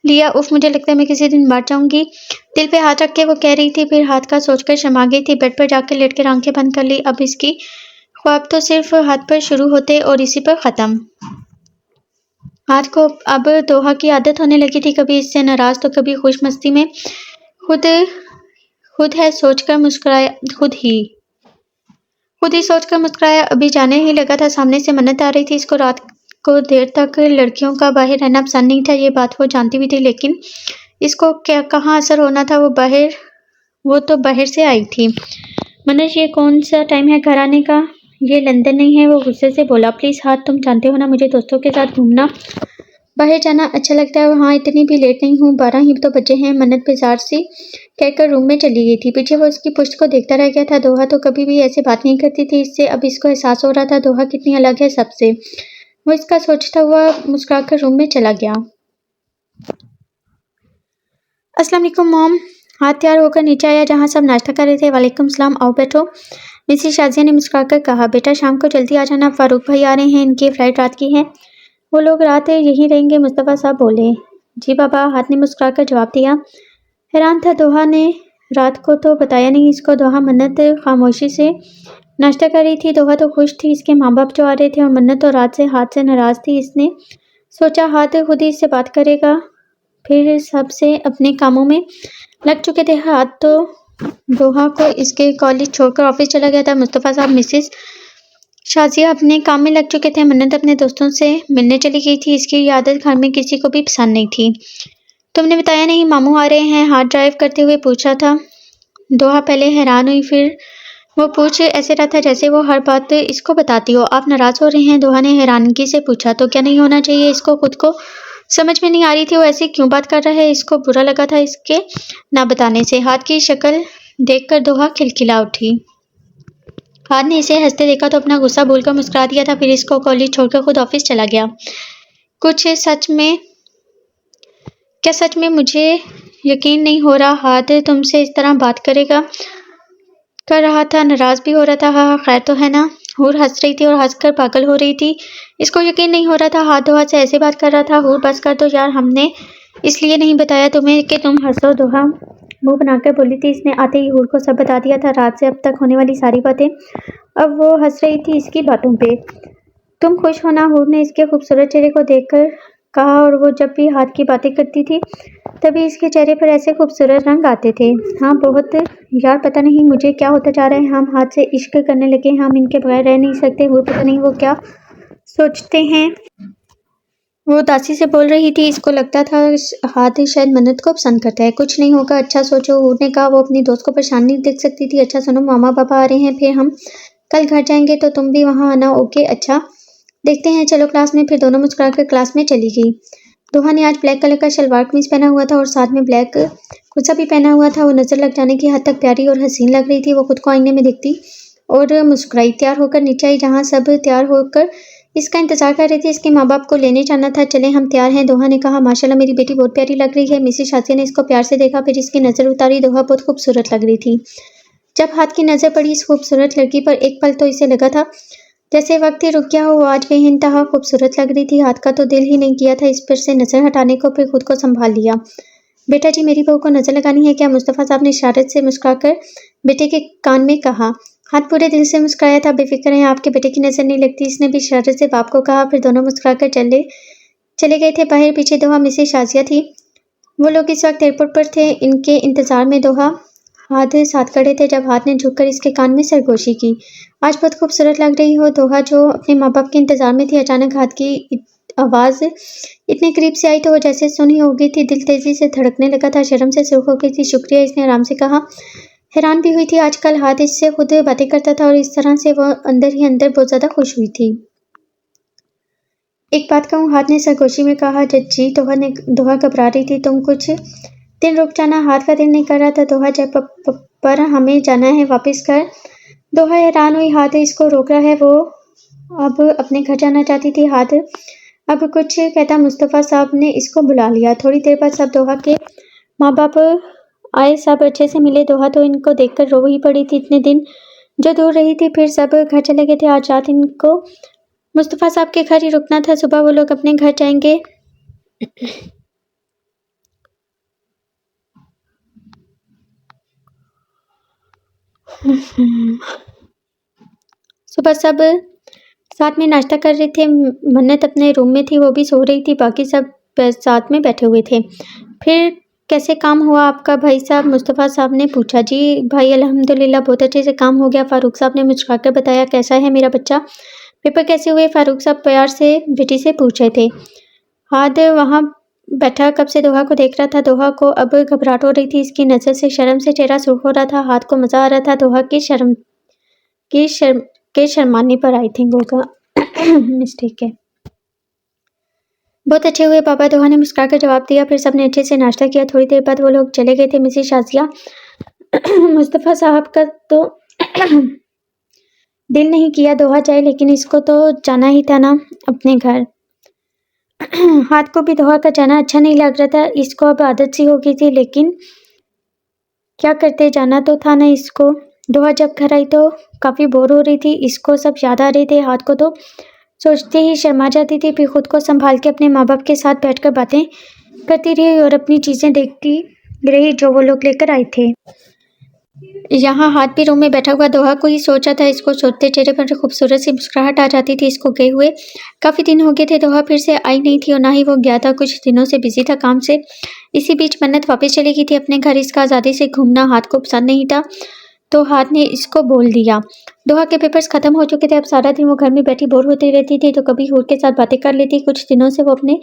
लिया। उफ, मुझे लगता है मैं किसी दिन मर जाऊंगी। दिल पे हाथ रख के वो कह रही थी। फिर हाथ का सोचकर शर्मा गई थी। बेड पर जाकर लेट कर आंखें बंद कर ली। अब इसकी ख्वाब तो सिर्फ हाथ पर शुरू होते और इसी पर ख़त्म। हाथ को अब दोहा की आदत होने लगी थी, कभी इससे नाराज़ तो कभी खुश मस्ती में। खुद है सोचकर मुस्कुराया। खुद ही सोचकर मुस्कुराया। अभी जाने ही लगा था, सामने से मन्नत आ रही थी। इसको रात को देर तक लड़कियों का बाहर रहना पसंद नहीं था, ये बात वो जानती भी थी, लेकिन इसको क्या कहाँ असर होना था। वो तो बाहर से आई थी। मनीष ये कौन सा टाइम है घर आने का, ये लंदन नहीं है। वो गुस्से से बोला। प्लीज़ हाथ, तुम जानते हो ना मुझे दोस्तों के साथ घूमना बाहर जाना अच्छा लगता है। हाँ इतनी भी लेट नहीं हूँ, 12 ही तो बजे हैं। मन्नत बेजार सी कहकर रूम में चली गई थी। पीछे वो उसकी पुष्ट को देखता रह गया था। दोहा तो कभी भी ऐसे बात नहीं करती थी इससे। अब इसको एहसास हो रहा था दोहा कितनी अलग है सबसे। वो इसका सोचता हुआ मुस्कुराकर रूम में चला गया। अस्सलाम वालेकुम मॉम। हाथ तैयार होकर नीचे आया जहाँ सब नाश्ता कर रहे थे। वालेकुम सलाम, आओ बैठो। मिसेस शाजिया ने मुस्कुराकर कहा। बेटा शाम को जल्दी आ जाना, फारूक भाई आ रहे हैं, इनकी फ़्लाइट रात की है। वो लोग रात यहीं रहेंगे, मुस्तफ़ा साहब बोले। जी बाबा, हाथ ने मुस्कुराकर जवाब दिया। हैरान था दोहा ने, रात को तो बताया नहीं इसको। दोहा मन्नत खामोशी से नाश्ता कर रही थी। दोहा तो खुश थी, इसके माँ बाप जो आ रहे थे, और मन्नत तो रात से नाराज थी। इसने सोचा हाथ खुद ही इससे बात करेगा। फिर सबसे अपने कामों में लग चुके थे। हाथ तो दोहा को इसके कॉलेज छोड़कर ऑफिस चला गया था। मुस्तफ़ा साहब मिसेस शाजिया अपने काम में लग चुके थे। मन्नत अपने दोस्तों से मिलने चली गई थी। इसकी ये आदत घर में किसी को भी पसंद नहीं थी। तुमने बताया नहीं मामू आ रहे हैं? हाथ ड्राइव करते हुए पूछा था। दोहा पहले हैरान हुई, फिर वो पूछ ऐसे रहा था जैसे वो हर बात इसको बताती हो। आप नाराज हो रहे हैं? दोहा ने हैरानगी से पूछा। तो क्या नहीं होना चाहिए? इसको खुद को समझ में नहीं आ रही थी वो ऐसे क्यों बात कर रहा है। इसको बुरा लगा था इसके ना बताने से। हाथ की शक्ल देखकर दोहा खिलखिला उठी। हाथ ने इसे हंसते देखा तो अपना गुस्सा भूलकर मुस्कुरा दिया था। फिर इसको कॉलेज छोड़कर खुद ऑफिस चला गया। क्या सच में मुझे यकीन नहीं हो रहा हाथ तुमसे इस तरह बात कर रहा था। नाराज भी हो रहा था। हाँ खैर तो है ना? हूर हंस रही थी और हंसकर पागल हो रही थी। इसको यकीन नहीं हो रहा था हाथ दोहा से ऐसे बात कर रहा था। हूर बस कर दो यार, हमने इसलिए नहीं बताया तुम्हें कि तुम हंसो। दोहा मुंह बनाकर बोली थी। इसने आते ही हूर को सब बता दिया था, रात से अब तक होने वाली सारी बातें। अब वो हंस रही थी इसकी बातों पे। तुम खुश हो ना? हूर ने इसके खूबसूरत चेहरे को देखकर कहा, और वो जब भी हाथ की बातें करती थी तभी इसके चेहरे पर ऐसे खूबसूरत रंग आते थे। हाँ बहुत। यार पता नहीं मुझे क्या होता जा रहा है। हम हाथ से इश्क करने लगे, हम इनके बगैर रह नहीं सकते। वो पता नहीं वो क्या सोचते हैं। वो उदासी से बोल रही थी। इसको लगता था हाथ शायद मन्नत को पसंद करता है। कुछ नहीं होगा, अच्छा सोचो। हूर ने कहा। वो अपनी दोस्त को परेशान नहीं देख सकती थी। अच्छा सुनो, मामा पापा आ रहे हैं, फिर हम कल घर जाएंगे तो तुम भी वहाँ आना। ओके अच्छा देखते हैं, चलो क्लास में। फिर दोनों मुस्कुराकर क्लास में चली गई। दोहा ने आज ब्लैक कलर का शलवार कमीज पहना हुआ था और साथ में ब्लैक कुर्ता भी पहना हुआ था। वो नजर लग जाने की हद तक प्यारी और हसीन लग रही थी। वो खुद को आईने में देखती और मुस्कुराई। तैयार होकर नीचे आई जहाँ सब तैयार होकर इसका इंतजार कर रहे थे। इसके माँ बाप को लेने जाना था। चले हम तैयार हैं, दोहा ने कहा। माशाल्लाह मेरी बेटी बहुत प्यारी लग रही है। मिसेस शाजिया ने इसको प्यार से देखा, फिर इसकी नजर उतारी। दोहा बहुत खूबसूरत लग रही थी। जब हाथ की नजर पड़ी इस खूबसूरत लड़की पर, एक पल तो इसे लगा था जैसे वक्त ही रुक गया हो। वो आज बेइंतहा खूबसूरत लग रही थी। हाथ का तो दिल ही नहीं किया था इस पर से नजर हटाने को, फिर खुद को संभाल लिया। बेटा जी मेरी बहू को नजर लगानी है क्या? मुस्तफ़ा साहब ने इशारत से मुस्कुराकर बेटे के कान में कहा। हाथ पूरे दिल से मुस्कुराया था। बेफिक्र हैं, आपके बेटे की नजर नहीं लगती, इसने भी इशारत से बाप को कहा। फिर दोनों मुस्कुराकर चले गए थे बाहर। पीछे दोहा मिसेस शाजिया थी। वो लोग इस वक्त एयरपोर्ट पर थे। इनके इंतजार में दोहा हाथ साथ खड़े थे। जब हाथ ने झुककर इसके कान में सरगोशी की। आज बहुत खूबसूरत लग रही हो। दोहा जो अपने माँ बाप के इंतजार में थी, अचानक हाथ की आवाज इतने करीब से आई तो वो जैसे सुनी हो गई थी। दिल तेजी से धड़कने लगा था। शर्म से सुर्ख हो गई थी। शुक्रिया, इसने आराम से कहा। हैरान भी हुई थी। आजकल हाथ इससे खुद बातें करता था और इस तरह से वो अंदर ही अंदर बहुत ज्यादा खुश हुई थी। एक बात कहूँ? हाथ ने सरगोशी में कहा। जज्जी दोहा घबरा रही थी। तुम कुछ दिन रुक जाना। हाथ का दिल नहीं कर रहा था। दोहा जब पर हमें जाना है वापस घर। दोहा हैरान हुई, हाथ इसको रोक रहा है। वो अब अपने घर जाना चाहती थी। हाथ अब कुछ कहता। मुस्तफ़ा साहब ने इसको बुला लिया। थोड़ी देर बाद सब दोहा के माँ बाप आए। सब अच्छे से मिले। दोहा तो इनको देखकर रो ही पड़ी थी। इतने दिन जो दूर रही थी। फिर सब घर चले गए थे। आज रात इनको मुस्तफ़ा साहब के घर ही रुकना था। सुबह वो लोग अपने घर जाएंगे। सुबह सब साथ में नाश्ता कर रहे थे। मन्नत अपने रूम में थी, वो भी सो रही थी। बाकी सब साथ में बैठे हुए थे। फिर कैसे काम हुआ आपका भाई साहब? मुस्तफ़ा साहब ने पूछा। जी भाई अल्हम्दुलिल्लाह बहुत अच्छे से काम हो गया। फारूक साहब ने मुस्कुराकर बताया। कैसा है मेरा बच्चा? पेपर कैसे हुए? फारूक साहब प्यार से बेटी से पूछ रहे थे। हाथ वहाँ बैठा कब से दोहा को देख रहा था। दोहा को अब घबराहट हो रही थी। इसकी नज़र से शर्म से चेहरा सुर्ख हो रहा था। हाथ को मज़ा आ रहा था। दोहा की शर्माने पर आई थिंक होगा मिस्टेक है। बहुत अच्छे हुए पापा, दोहा ने मुस्कुराकर जवाब दिया। फिर सबने अच्छे से नाश्ता किया। थोड़ी देर बाद वो लोग चले गए थे। मिसेस शाजिया मुस्तफ़ा साहब का तो दिल नहीं किया दोहा जाए, लेकिन इसको तो जाना ही था ना अपने घर। हाथ को भी दोहा का जाना अच्छा नहीं लग रहा था। इसको अब आदत सी हो गई थी, लेकिन क्या करते, जाना तो था ना इसको। दोहा जब घर आई तो काफ़ी बोर हो रही थी। इसको सब याद आ रहे थे। हाथ को तो सोचते ही शर्मा जाती थी। फिर खुद को संभाल के अपने माँ बाप के साथ बैठकर बातें करती रही और अपनी चीज़ें देखती रही जो वो लोग लेकर आए थे। यहाँ हाथ भी रूम में बैठा हुआ दोहा को ही सोचा था। इसको सोचते चेहरे पर खूबसूरत सी मुस्कुराहट आ जाती थी इसको गए हुए। काफ़ी दिन हो गए थे, दोहा फिर से आई नहीं थी और ना ही वो गया था, कुछ दिनों से बिजी था काम से। इसी बीच मन्नत वापस चली गई थी अपने घर। इसका आज़ादी से घूमना हाथ को पसंद नहीं था, तो हाथ ने इसको बोल दिया। दोहा के पेपर्स खत्म हो चुके थे, अब सारा दिन वो घर में बैठी बोर होती रहती थी, तो कभी हूर के साथ बातें कर लेती। कुछ दिनों से वो अपने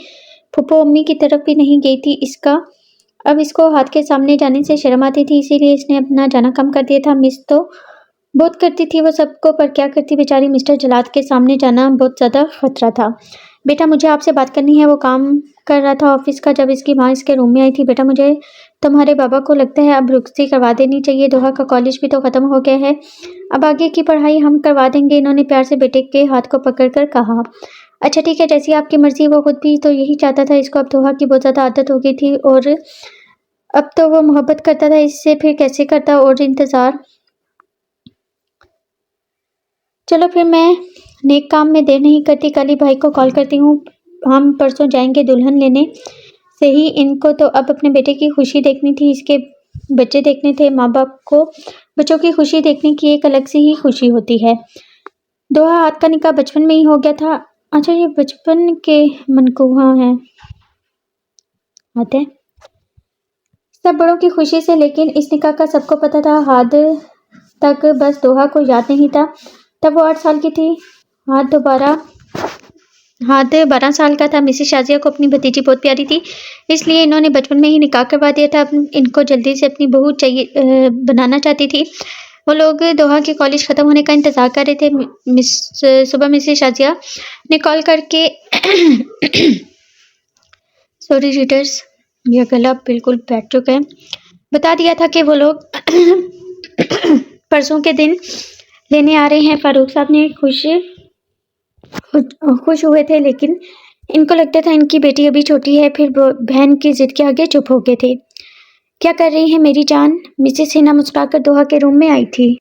फूफो अम्मी की तरफ भी नहीं गई थी। अब इसको हाथ के सामने जाने से शर्म आती थी, इसीलिए इसने अपना जाना कम कर दिया था। मिस तो बहुत करती थी वो सबको, पर क्या करती बेचारी। मिस्टर जलाद के सामने जाना बहुत ज़्यादा खतरा था। बेटा मुझे आपसे बात करनी है। वो काम कर रहा था ऑफिस का जब इसकी माँ इसके रूम में आई थी। बेटा मुझे तुम्हारे बाबा को लगता है अब रुखसती करवा देनी चाहिए। दोहा का कॉलेज भी तो ख़त्म हो गया है, अब आगे की पढ़ाई हम करवा देंगे। इन्होंने प्यार से बेटे के हाथ को पकड़कर कहा। अच्छा ठीक है, जैसी आपकी मर्जी। वो खुद भी तो यही चाहता था। इसको अब दोहा की बहुत ज़्यादा आदत हो गई थी और अब तो वो मोहब्बत करता था इससे, फिर कैसे करता और इंतज़ार। चलो फिर मैं नेक काम में देर नहीं करती, कल ही भाई को कॉल करती हूँ। हम परसों जाएंगे दुल्हन लेने। से ही इनको तो अब अपने बेटे की खुशी देखनी थी, इसके बच्चे देखने थे। माँ बाप को बच्चों की खुशी देखने की एक अलग सी ही खुशी होती है। दोहा हाथ का निकाह बचपन में ही हो गया था। अच्छा ये बचपन के मनकूहा हैं आते सब बड़ों की खुशी से, लेकिन इस निकाह का सबको पता था। हाथ तक बस दोहा को याद नहीं था। तब वो 8 साल की थी। हाथ 12 साल का था। मिसेस शाजिया को अपनी भतीजी बहुत प्यारी थी, इसलिए इन्होंने बचपन में ही निकाह करवा दिया था। अब इनको जल्दी से अपनी बहू चाहिए बनाना चाहती थी। वो लोग दोहा के कॉलेज ख़त्म होने का इंतज़ार कर रहे थे। सुबह मिसेस शाजिया ने कॉल करके सॉरी रीडर्स, यह गला बिल्कुल बैठ चुका है, बता दिया था कि वो लोग परसों के दिन लेने आ रहे हैं। फारूक साहब ने खुश हुए थे, लेकिन इनको लगता था इनकी बेटी अभी छोटी है। फिर बहन की जिद के आगे चुप हो गए थे। क्या कर रही है मेरी जान? मिसेस सिन्हा मुस्कुराकर दोहा के रूम में आई थी।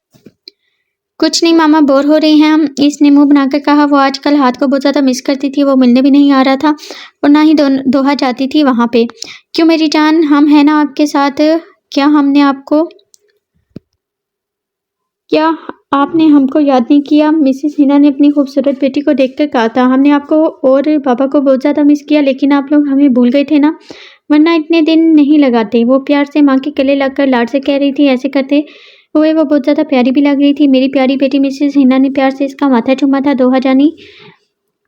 कुछ नहीं मामा, बोर हो रही हैं हम, इसने मुंह बनाकर कहा। वो आजकल हाथ को बहुत ज़्यादा मिस करती थी। वो मिलने भी नहीं आ रहा था और ना ही दोहा जाती थी वहाँ पे। क्यों मेरी जान, हम हैं ना आपके साथ। क्या आपने हमको याद नहीं किया? मिसेस हिना ने अपनी खूबसूरत बेटी को देखकर कहा था। हमने आपको और बाबा को बहुत ज़्यादा मिस किया, लेकिन आप लोग हमें भूल गए थे ना, वरना इतने दिन नहीं लगाते। वो प्यार से माँ के गले लगकर लाड से कह रही थी। ऐसे करते हुए वो बहुत ज़्यादा प्यारी भी लग रही थी। मेरी प्यारी बेटी। मिसेस हिना ने प्यार से इसका माथा चूमा था। दोहा जानी,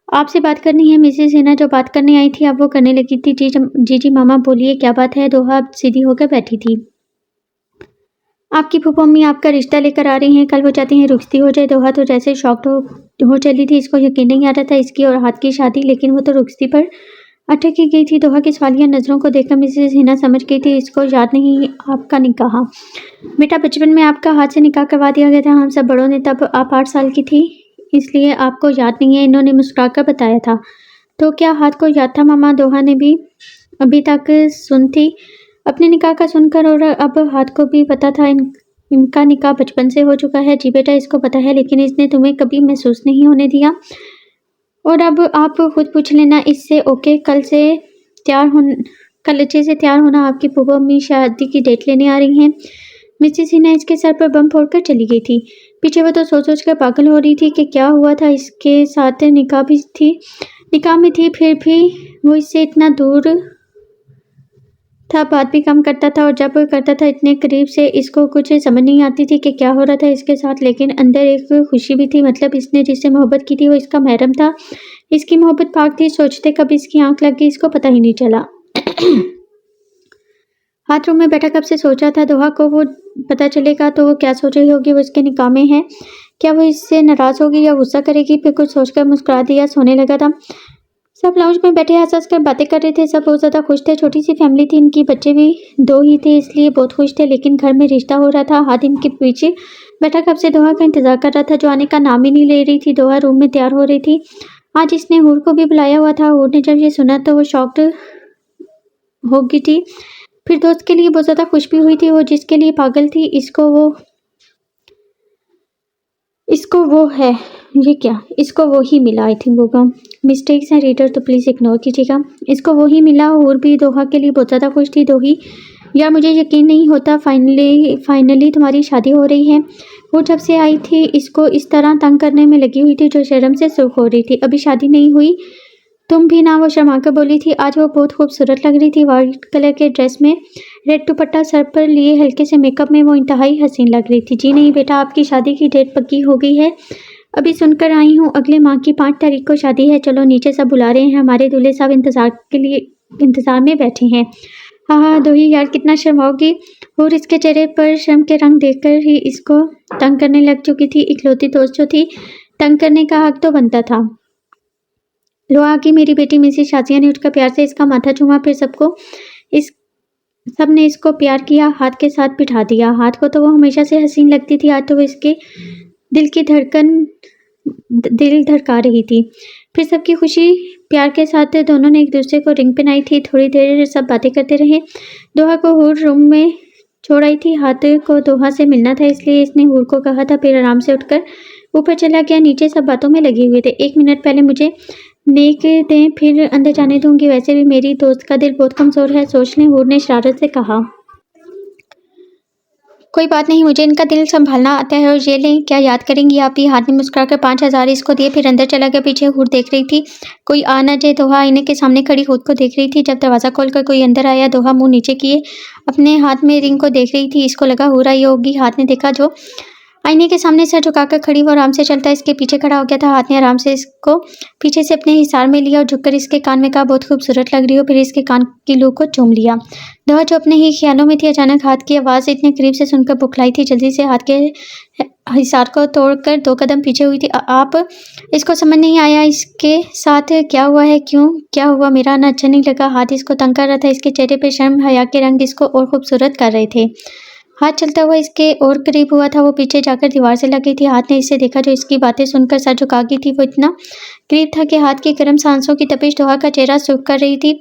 आपसे बात करनी है। मिसेस हिना जो बात करने आई थी अब वो करने लगी थी। जी जी मामा बोलिए, क्या बात है? दोहा अब सीधी होकर बैठी थी। आपकी फूफो अम्मी आपका रिश्ता लेकर आ रही हैं। कल वो चाहती हैं रुखसती हो जाए। दोहा तो जैसे शॉक्ड हो चली थी। इसको यकीन नहीं आ रहा था इसकी और हाथ की शादी, लेकिन वो तो रुखसती पर अटक ही गई थी। दोहा की सवालिया नज़रों को देखकर मिसेस हिना समझ गई थी इसको याद नहीं आपका निकाह। बेटा बचपन में आपका हाथ से निकाह करवा दिया गया था हम सब बड़ों ने, तब आप 8 साल की थी, इसलिए आपको याद नहीं है, इन्होंने मुस्कुराकर बताया था। तो क्या हाथ को याद था मामा? दोहा ने भी अभी तक सुन थी अपने निकाह का सुनकर, और अब हाथ को भी पता था इनका निकाह बचपन से हो चुका है। जी बेटा इसको पता है, लेकिन इसने तुम्हें कभी महसूस नहीं होने दिया। और अब आप खुद पूछ लेना इससे। ओके, कल अच्छे से तैयार होना, आपकी फूफो अम्मी शादी की डेट लेने आ रही हैं। मिसेस हिना इसके सर पर बम फोड़कर चली गई थी। पीछे वो तो सोच कर पागल हो रही थी कि क्या हुआ था इसके साथ। निकाह में थी, फिर भी वो इससे इतना दूर था, बात भी कम करता था, और जब करता था इतने करीब से। इसको कुछ समझ नहीं आती थी कि क्या हो रहा था इसके साथ, लेकिन अंदर एक खुशी भी थी। मतलब इसने जिससे मोहब्बत की थी वो इसका महरम था। इसकी मोहब्बत पाक थी। सोचते कब इसकी आंख लग गई इसको पता ही नहीं चला। हाथ रूम में बैठा कब से सोचा था दोहा को वो पता चलेगा तो वो क्या सोच रही होगी। वो इसके निकाह में है, क्या वो इससे नाराज़ होगी या गुस्सा करेगी? फिर कुछ सोचकर मुस्कुरा दिया, सोने लगा था। सब लाउंज में बैठे हंस कर बातें कर रहे थे। सब बहुत ज़्यादा खुश थे। छोटी सी फैमिली थी इनकी, बच्चे भी 2 ही थे, इसलिए बहुत खुश थे। लेकिन घर में रिश्ता हो रहा था। हाथ इनके पीछे बैठा कब से दोहा का इंतजार कर रहा था, जो आने का नाम ही नहीं ले रही थी। दोहा रूम में तैयार हो रही थी। आज इसने हूर को भी बुलाया हुआ था। हूर ने जब ये सुना तो वो शॉक्ड हो गई थी। फिर दोस्त के लिए बहुत ज़्यादा खुश भी हुई थी, वो जिसके लिए पागल थी। इसको वो है, ये क्या, इसको वो ही मिला। आई थिंक होगा, मिस्टेक्स हैं रीडर तो प्लीज़ इग्नोर कीजिएगा। इसको वो ही मिला और भी दोहा के लिए बहुत ज़्यादा खुश थी दोही। यार मुझे यकीन नहीं होता, फाइनली तुम्हारी शादी हो रही है। वो जब से आई थी इसको इस तरह तंग करने में लगी हुई थी जो शर्म से सुर्ख हो रही थी। अभी शादी नहीं हुई तुम भी ना, वो शर्मा कर बोली थी। आज वो बहुत खूबसूरत लग रही थी वाइट कलर के ड्रेस में, रेड दुपट्टा सर पर लिए हल्के से मेकअप में वो इंतहाई हसीन लग रही थी। जी नहीं बेटा, आपकी शादी की डेट पक्की हो गई है, अभी सुनकर आई हूँ। अगले माह की 5 तारीख को शादी है। चलो नीचे सब बुला रहे हैं, हमारे दूल्हे साहब इंतजार में बैठे हैं। हाँ हाँ दोही यार कितना शर्माओगी। और इसके चेहरे पर शर्म के रंग देखकर ही इसको तंग करने लग चुकी थी। इकलौती दोस्त जो थी, तंग करने का हक तो बनता था। लोहा की मेरी बेटी मिसेस शाजिया ने उठकर प्यार से इसका माथा चूमा। फिर सबने इसको प्यार किया, हाथ के साथ बिठा दिया। हाथ को तो वो हमेशा से हसीन लगती थी, आज तो वो इसके दिल धड़का रही थी। फिर सबकी खुशी प्यार के साथ दोनों ने एक दूसरे को रिंग पहनाई थी। थोड़ी देर सब बातें करते रहे। दोहा को हूर रूम में छोड़ आई थी। हाथ को दोहा से मिलना था इसलिए इसने हूर को कहा था। फिर आराम से उठकर ऊपर चला गया। नीचे सब बातों में लगे हुए थे। 1 मिनट पहले मुझे नेक दें फिर अंदर जाने दूंगी, वैसे भी मेरी दोस्त का दिल बहुत कमज़ोर है, सोच लें, हूर ने शरारत से कहा। कोई बात नहीं, मुझे इनका दिल संभालना आता है। और ये लें, क्या याद करेंगी आप ही। हाथ में मुस्कुराकर 5,000 इसको दिए, फिर अंदर चला गया। पीछे हूर देख रही थी कोई आ न जाए। दोहा आईने के सामने खड़ी खुद को देख रही थी। जब दरवाज़ा खोलकर कोई अंदर आया, दोहा मुंह नीचे किए अपने हाथ में रिंग को देख रही थी। इसको लगा हूर आई होगी। हाथ ने देखा जो आईने के सामने सर झुकाकर खड़ी, वो आराम से चलता इसके पीछे खड़ा हो गया था। हाथ ने आराम से इसको पीछे से अपने हिसार में लिया और झुककर इसके कान में कहा, बहुत खूबसूरत लग रही हो। फिर इसके कान की लू को चूम लिया। दोहा जो अपने ही ख्यालों में थी, अचानक हाथ की आवाज़ इतने करीब से सुनकर बुखलाई थी। जल्दी से हाथ के हिसार को तोड़कर 2 कदम पीछे हुई थी। आप इसको समझ नहीं आया इसके साथ क्या हुआ है। क्यों, क्या हुआ, मेरा आना अच्छा नहीं लगा। हाथ इसको तंग कर रहा था। इसके चेहरे पर शर्म हया के रंग इसको और खूबसूरत कर रहे थे। हाथ चलता हुआ इसके और करीब हुआ था। वो पीछे जाकर दीवार से लगी थी। हाथ ने इसे देखा जो इसकी बातें सुनकर सर झुका गई थी। वो इतना करीब था कि हाथ की गर्म सांसों की तपिश दोहा का चेहरा सूख कर रही थी।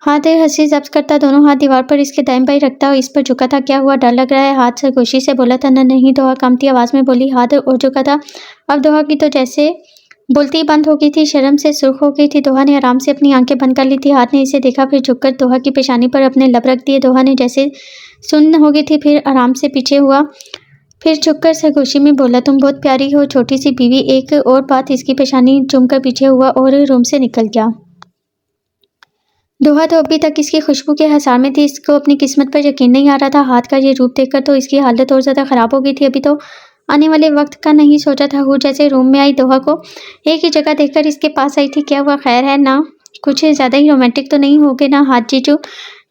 हाथ हंसी जब्त करता दोनों हाथ दीवार पर इसके दाएं बाएं रखता इस पर झुका था। क्या हुआ, डर लग रहा है। हाथ सरगोशी से बोला था। न नहीं, दोहा कांपती आवाज़ में बोली। हाथ और झुका था। अब दोहा की तो जैसे बोलती ही बंद हो गई थी, शर्म से सुर्ख हो गई थी। दोहा ने आराम से अपनी आंखें बंद कर ली थी। हाथ ने इसे देखा, फिर झुककर दोहा की पेशानी पर अपने लब रख दिए। दोहा ने जैसे सुन्न हो गई थी, फिर आराम से पीछे हुआ, फिर झुककर सरगोशी में बोला, तुम बहुत प्यारी हो छोटी सी बीवी। एक और बात, इसकी पेशानी चूमकर पीछे हुआ और रूम से निकल गया। दोहा तो अभी तक इसकी खुशबू के हसार में थी। इसको अपनी किस्मत पर यकीन नहीं आ रहा था। हाथ का ये रूप देखकर तो इसकी हालत और ज़्यादा ख़राब हो गई थी। अभी तो आने वाले वक्त का नहीं सोचा था। हूर जैसे रूम में आई, दोहा को एक ही जगह देखकर इसके पास आई थी। क्या हुआ, खैर है ना, कुछ ज़्यादा ही रोमांटिक तो नहीं हो गए ना हाथ जीजू।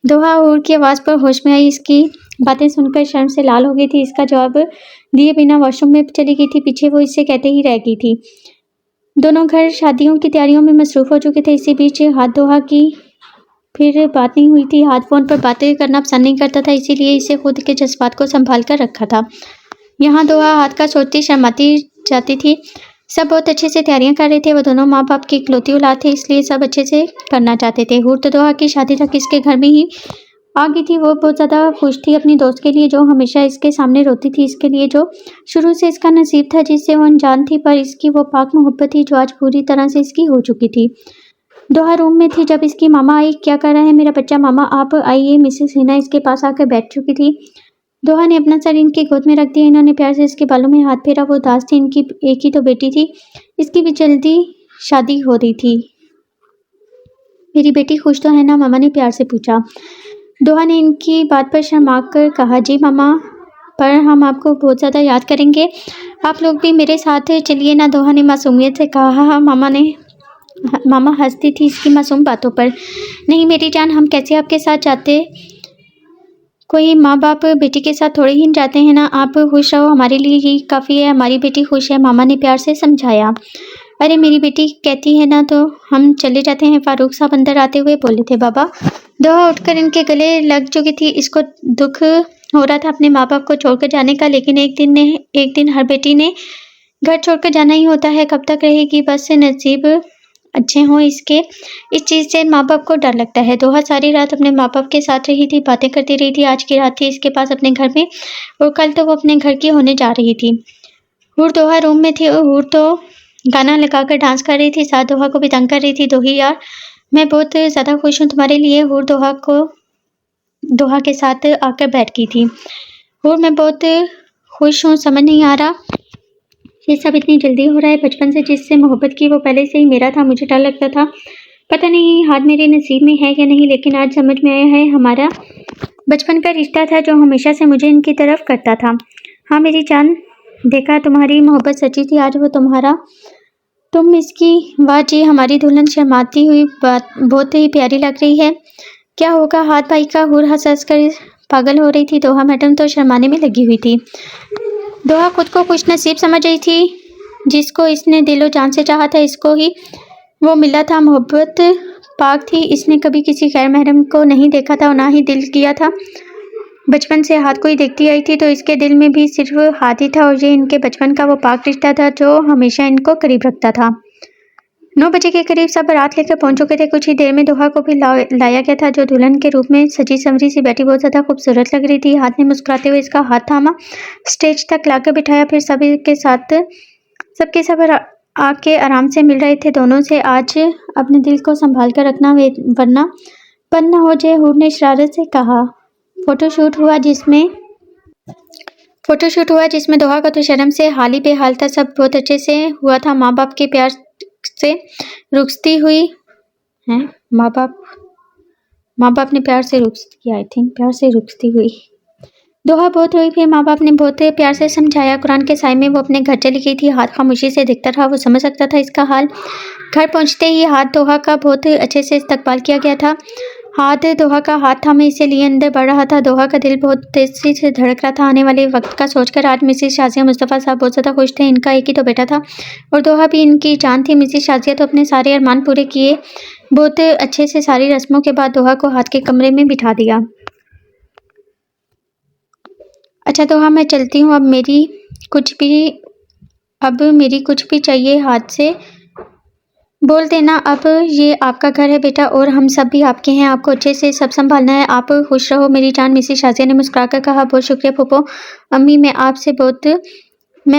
दोहा हूर की आवाज़ पर होश में आई। इसकी बातें सुनकर शर्म से लाल हो गई थी। इसका जवाब दिए बिना वॉशरूम में चली गई थी। पीछे वो इससे कहते ही रह गई थी। दोनों घर शादियों की तैयारियों में मसरूफ़ हो चुके थे। इसी बीच हाथ दोहा की फिर बात नहीं हुई थी। हाथ फ़ोन पर बातें करना पसंद नहीं करता था, इसीलिए इसे खुद के जज्बात को संभाल कर रखा था। यहाँ दोहा हाथ का सोचती शर्माती जाती थी। सब बहुत अच्छे से तैयारियां कर रहे थे। वो दोनों माँ बाप की इकलौती औलाद थे, इसलिए सब अच्छे से करना चाहते थे। हूर तो दोहा की शादी तक इसके घर में ही आ गई थी। वो बहुत ज़्यादा खुश थी अपनी दोस्त के लिए जो हमेशा इसके सामने रोती थी, इसके लिए जो शुरू से इसका नसीब था, जिससे वो अनजान थी, पर इसकी वो पाक मोहब्बत थी जो आज पूरी तरह से इसकी हो चुकी थी। दोहा रूम में थी जब इसकी मामा आई। क्या कर रहा है मेरा बच्चा, मामा आप आइए। मिसेस हिना इसके पास आकर बैठ चुकी थी। दोहा ने अपना सर इनकी गोद में रख दिया। इन्होंने प्यार से इसके बालों में हाथ फेरा। वो उदास थी। इनकी एक ही तो बेटी थी, इसकी भी जल्दी शादी हो रही थी। मेरी बेटी खुश तो है ना, मामा ने प्यार से पूछा। दोहा ने इनकी बात पर शर्मा कर कहा, जी मामा, पर हम आपको बहुत ज़्यादा याद करेंगे, आप लोग भी मेरे साथ चलिए ना। दोहा ने मासूमियत से कहा। हाँ मामा हंसती थी इसकी मासूम बातों पर। नहीं मेरी जान, हम कैसे आपके साथ जाते, कोई माँ बाप बेटी के साथ थोड़े ही जाते हैं ना। आप खुश रहो, हमारे लिए ही काफ़ी है। हमारी बेटी खुश है, मामा ने प्यार से समझाया। अरे मेरी बेटी कहती है ना तो हम चले जाते हैं, फारूक साहब अंदर आते हुए बोले थे। बाबा, दोहा उठकर इनके गले लग चुकी थी। इसको दुख हो रहा था अपने माँ बाप को छोड़कर जाने का, लेकिन एक दिन हर बेटी ने घर छोड़कर जाना ही होता है। कब तक रहेगी, बस से नसीब अच्छे हों इसके। इस चीज़ से माँ बाप को डर लगता है। दोहा सारी रात अपने माँ बाप के साथ रही थी, बातें करती रही थी। आज की रात थी इसके पास अपने घर में, और कल तो वो अपने घर की होने जा रही थी। हूर दोहा रूम में थी और हूर तो गाना लगाकर डांस कर रही थी, साथ दोहा को भी तंग कर रही थी। दोही यार, मैं बहुत ज़्यादा खुश हूँ तुम्हारे लिए। हूर दोहा के साथ आकर बैठ गई थी। हूर, मैं बहुत खुश हूँ, समझ नहीं आ रहा ये सब इतनी जल्दी हो रहा है। बचपन से जिससे मोहब्बत की वो पहले से ही मेरा था। मुझे डर लगता था, पता नहीं हाथ मेरे नसीब में है या नहीं, लेकिन आज समझ में आया है हमारा बचपन का रिश्ता था जो हमेशा से मुझे इनकी तरफ करता था। हाँ मेरी जान, देखा तुम्हारी मोहब्बत सच्ची थी, आज वो तुम्हारा तुम इसकी। वाह जी, हमारी दुल्हन शर्माती हुई बात बहुत ही प्यारी लग रही है। क्या होगा हाथ भाई का? हूर हंस हंस कर पागल हो रही थी। दोहा मैडम तो शर्माने में लगी हुई थी। दोहा खुद को खुश नसीब समझ रही थी, जिसको इसने दिलो जान से चाहा था इसको ही वो मिला था। मोहब्बत पाक थी, इसने कभी किसी गैर महरम को नहीं देखा था और ना ही दिल किया था। बचपन से हाथ को ही देखती आई थी, तो इसके दिल में भी सिर्फ हाथ ही था और ये इनके बचपन का वो पाक रिश्ता था जो हमेशा इनको करीब रखता था। 9 बजे के करीब सब बारात लेकर पहुंच चुके थे। कुछ ही देर में दोहा को भी लाया गया था, जो दुल्हन के रूप में सजी संवरी सी बैठी बहुत ज़्यादा खूबसूरत लग रही थी। हाथ ने मुस्कुराते हुए इसका हाथ थामा, स्टेज तक लाकर बिठाया। फिर सभी के साथ सबके सब आके आराम से मिल रहे थे दोनों से। आज अपने दिल को संभाल कर रखना, वरना बंद न हो जाए, हूर ने शरारत से कहा। फोटोशूट हुआ जिसमें दोहा का तो शर्म से हाल ही बेहाल था। सब बहुत अच्छे से हुआ था। माँ बाप के प्यार से रुखसती हुई है। माँ बाप ने प्यार से रुखसती हुई। दोहा बहुत रोई, फिर माँ बाप ने बहुत प्यार से समझाया। कुरान के साए में वो अपने घर चली गई थी। हाथ खामोशी से देखता रहा, वो समझ सकता था इसका हाल। घर पहुंचते ही हाथ दोहा का बहुत अच्छे से इस्तकबाल किया गया था। हाथ दोहा का हाथ था, मैं इसे लिए अंदर बढ़ रहा था। दोहा का दिल बहुत तेजी से धड़क रहा था आने वाले वक्त का सोचकर। आज मिसेस शाजिया मुस्तफ़ा साहब बहुत ज़्यादा खुश थे। इनका एक ही तो बेटा था और दोहा भी इनकी जान थी। मिसेस शाजिया तो अपने सारे अरमान पूरे किए। बहुत अच्छे से सारी रस्मों के बाद दोहा को हाथ के कमरे में बिठा दिया। अच्छा दोहा, मैं चलती हूँ। अब मेरी कुछ भी चाहिए हाथ से बोल देना। अब ये आपका घर है बेटा और हम सब भी आपके हैं। आपको अच्छे से सब संभालना है। आप खुश रहो मेरी जान। मिसेस शाजिया ने मुस्कुराकर कहा। बहुत शुक्रिया फूफो अम्मी, मैं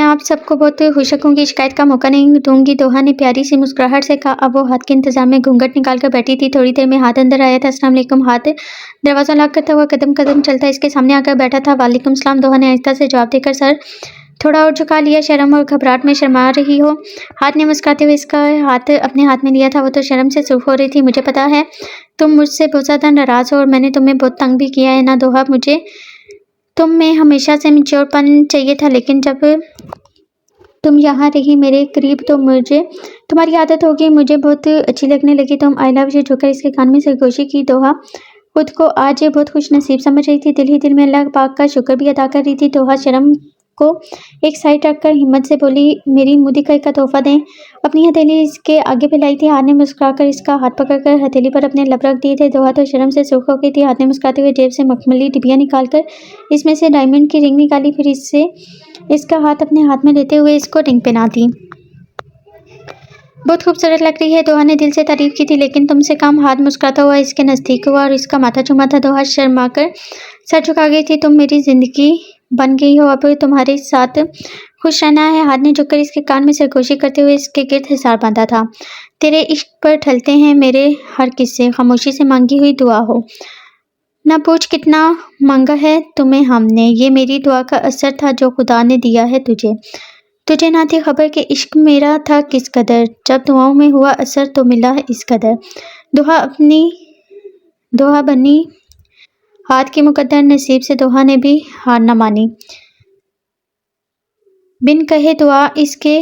आप सबको बहुत खुश रखूंगी, शिकायत का मौका नहीं दूंगी। दोहा ने प्यारी सी मुस्कुराहट से कहा। अब वो हाथ के इंतजार में घूंघट निकाल कर बैठी थी। थोड़ी देर में हाथ अंदर आया था। अस्सलाम वालेकुम। हाथ दरवाज़ा लॉक करता हुआ कदम कदम चलता इसके सामने आकर बैठा था। वालेकुम सलाम। दोहा ने आहिस्ता से जवाब देकर सर थोड़ा और झुका लिया। शर्म और घबराहट में शर्मा रही हो? हाथ ने मुस्कुराते हुए इसका हाथ अपने हाथ में लिया था। वो तो शर्म से सुर्ख हो रही थी। मुझे पता है तुम मुझसे बहुत ज़्यादा नाराज़ हो और मैंने तुम्हें बहुत तंग भी किया है ना दोहा। मुझे तुम में हमेशा से मैच्योरपन चाहिए था, लेकिन जब तुम यहाँ रही मेरे करीब तो मुझे तुम्हारी आदत हो गई, मुझे बहुत अच्छी लगने लगी तुम। आई लव यू झुककर इसके कान में सरगोशी की। दोहा खुद को आज बहुत खुश नसीब समझ रही थी। दिल ही दिल में अल्लाह पाक का शुक्र भी अदा कर रही थी। दोहा शर्म को एक साइड रखकर हिम्मत से बोली, मेरी मुदी का तोहफा दें। अपनी हथेली इसके आगे फैलाई थी। हाथ ने मुस्कुराकर इसका हाथ पकड़कर हथेली पर अपने लब रख दिए थे। दोहा तो शर्म से सूख हो गई थी। हाथ ने मुस्कुराते हुए जेब से मखमली डिबिया निकालकर इसमें से डायमंड की रिंग निकाली। फिर इसका हाथ अपने हाथ में लेते हुए इसको रिंग पहना दी। बहुत खूबसूरत लग रही है। दोहा ने दिल से तारीफ की थी, लेकिन तुमसे कम। हाथ मुस्कुराता हुआ इसके नज़दीक हुआ और इसका माथा चूमा था। दोहा शर्माकर सर झुका गई थी। तुम मेरी जिंदगी बन गई हो, अब तुम्हारे साथ खुश रहना है। हाथ ने झुककर इसके कान में सरगोशी करते हुए इसके गिर्द हिसार बांधा था। तेरे इश्क पर ढलते हैं मेरे हर किस्से, खामोशी से मांगी हुई दुआ हो। ना पूछ कितना मांगा है तुम्हें हमने, ये मेरी दुआ का असर था जो खुदा ने दिया है तुझे ना थी खबर कि इश्क मेरा था किस कदर, जब दुआओं में हुआ असर तो मिला है इस कदर। दोहा बनी हाथ की मुकद्दर नसीब से दोहा ने भी हार न मानी। बिन कहे दुआ इसके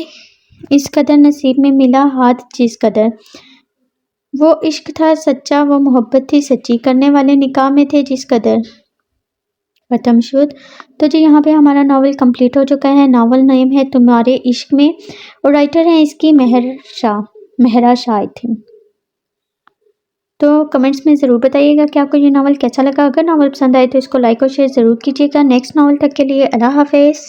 इस कदर नसीब में मिला हाथ जिस कदर। वो इश्क था सच्चा, वो मोहब्बत थी सच्ची, करने वाले निकाह में थे जिस कदर। खत्मशुद। तो जी यहाँ पे हमारा नावल कंप्लीट हो चुका है। नावल नेम है तुम्हारे इश्क में और राइटर है इसकी मेहरा शाह आई थिंक। तो कमेंट्स में ज़रूर बताइएगा कि आपको ये नावल कैसा लगा। अगर नावल पसंद आए तो इसको लाइक और शेयर ज़रूर कीजिएगा। नेक्स्ट नावल तक के लिए अल्लाह हाफिज़।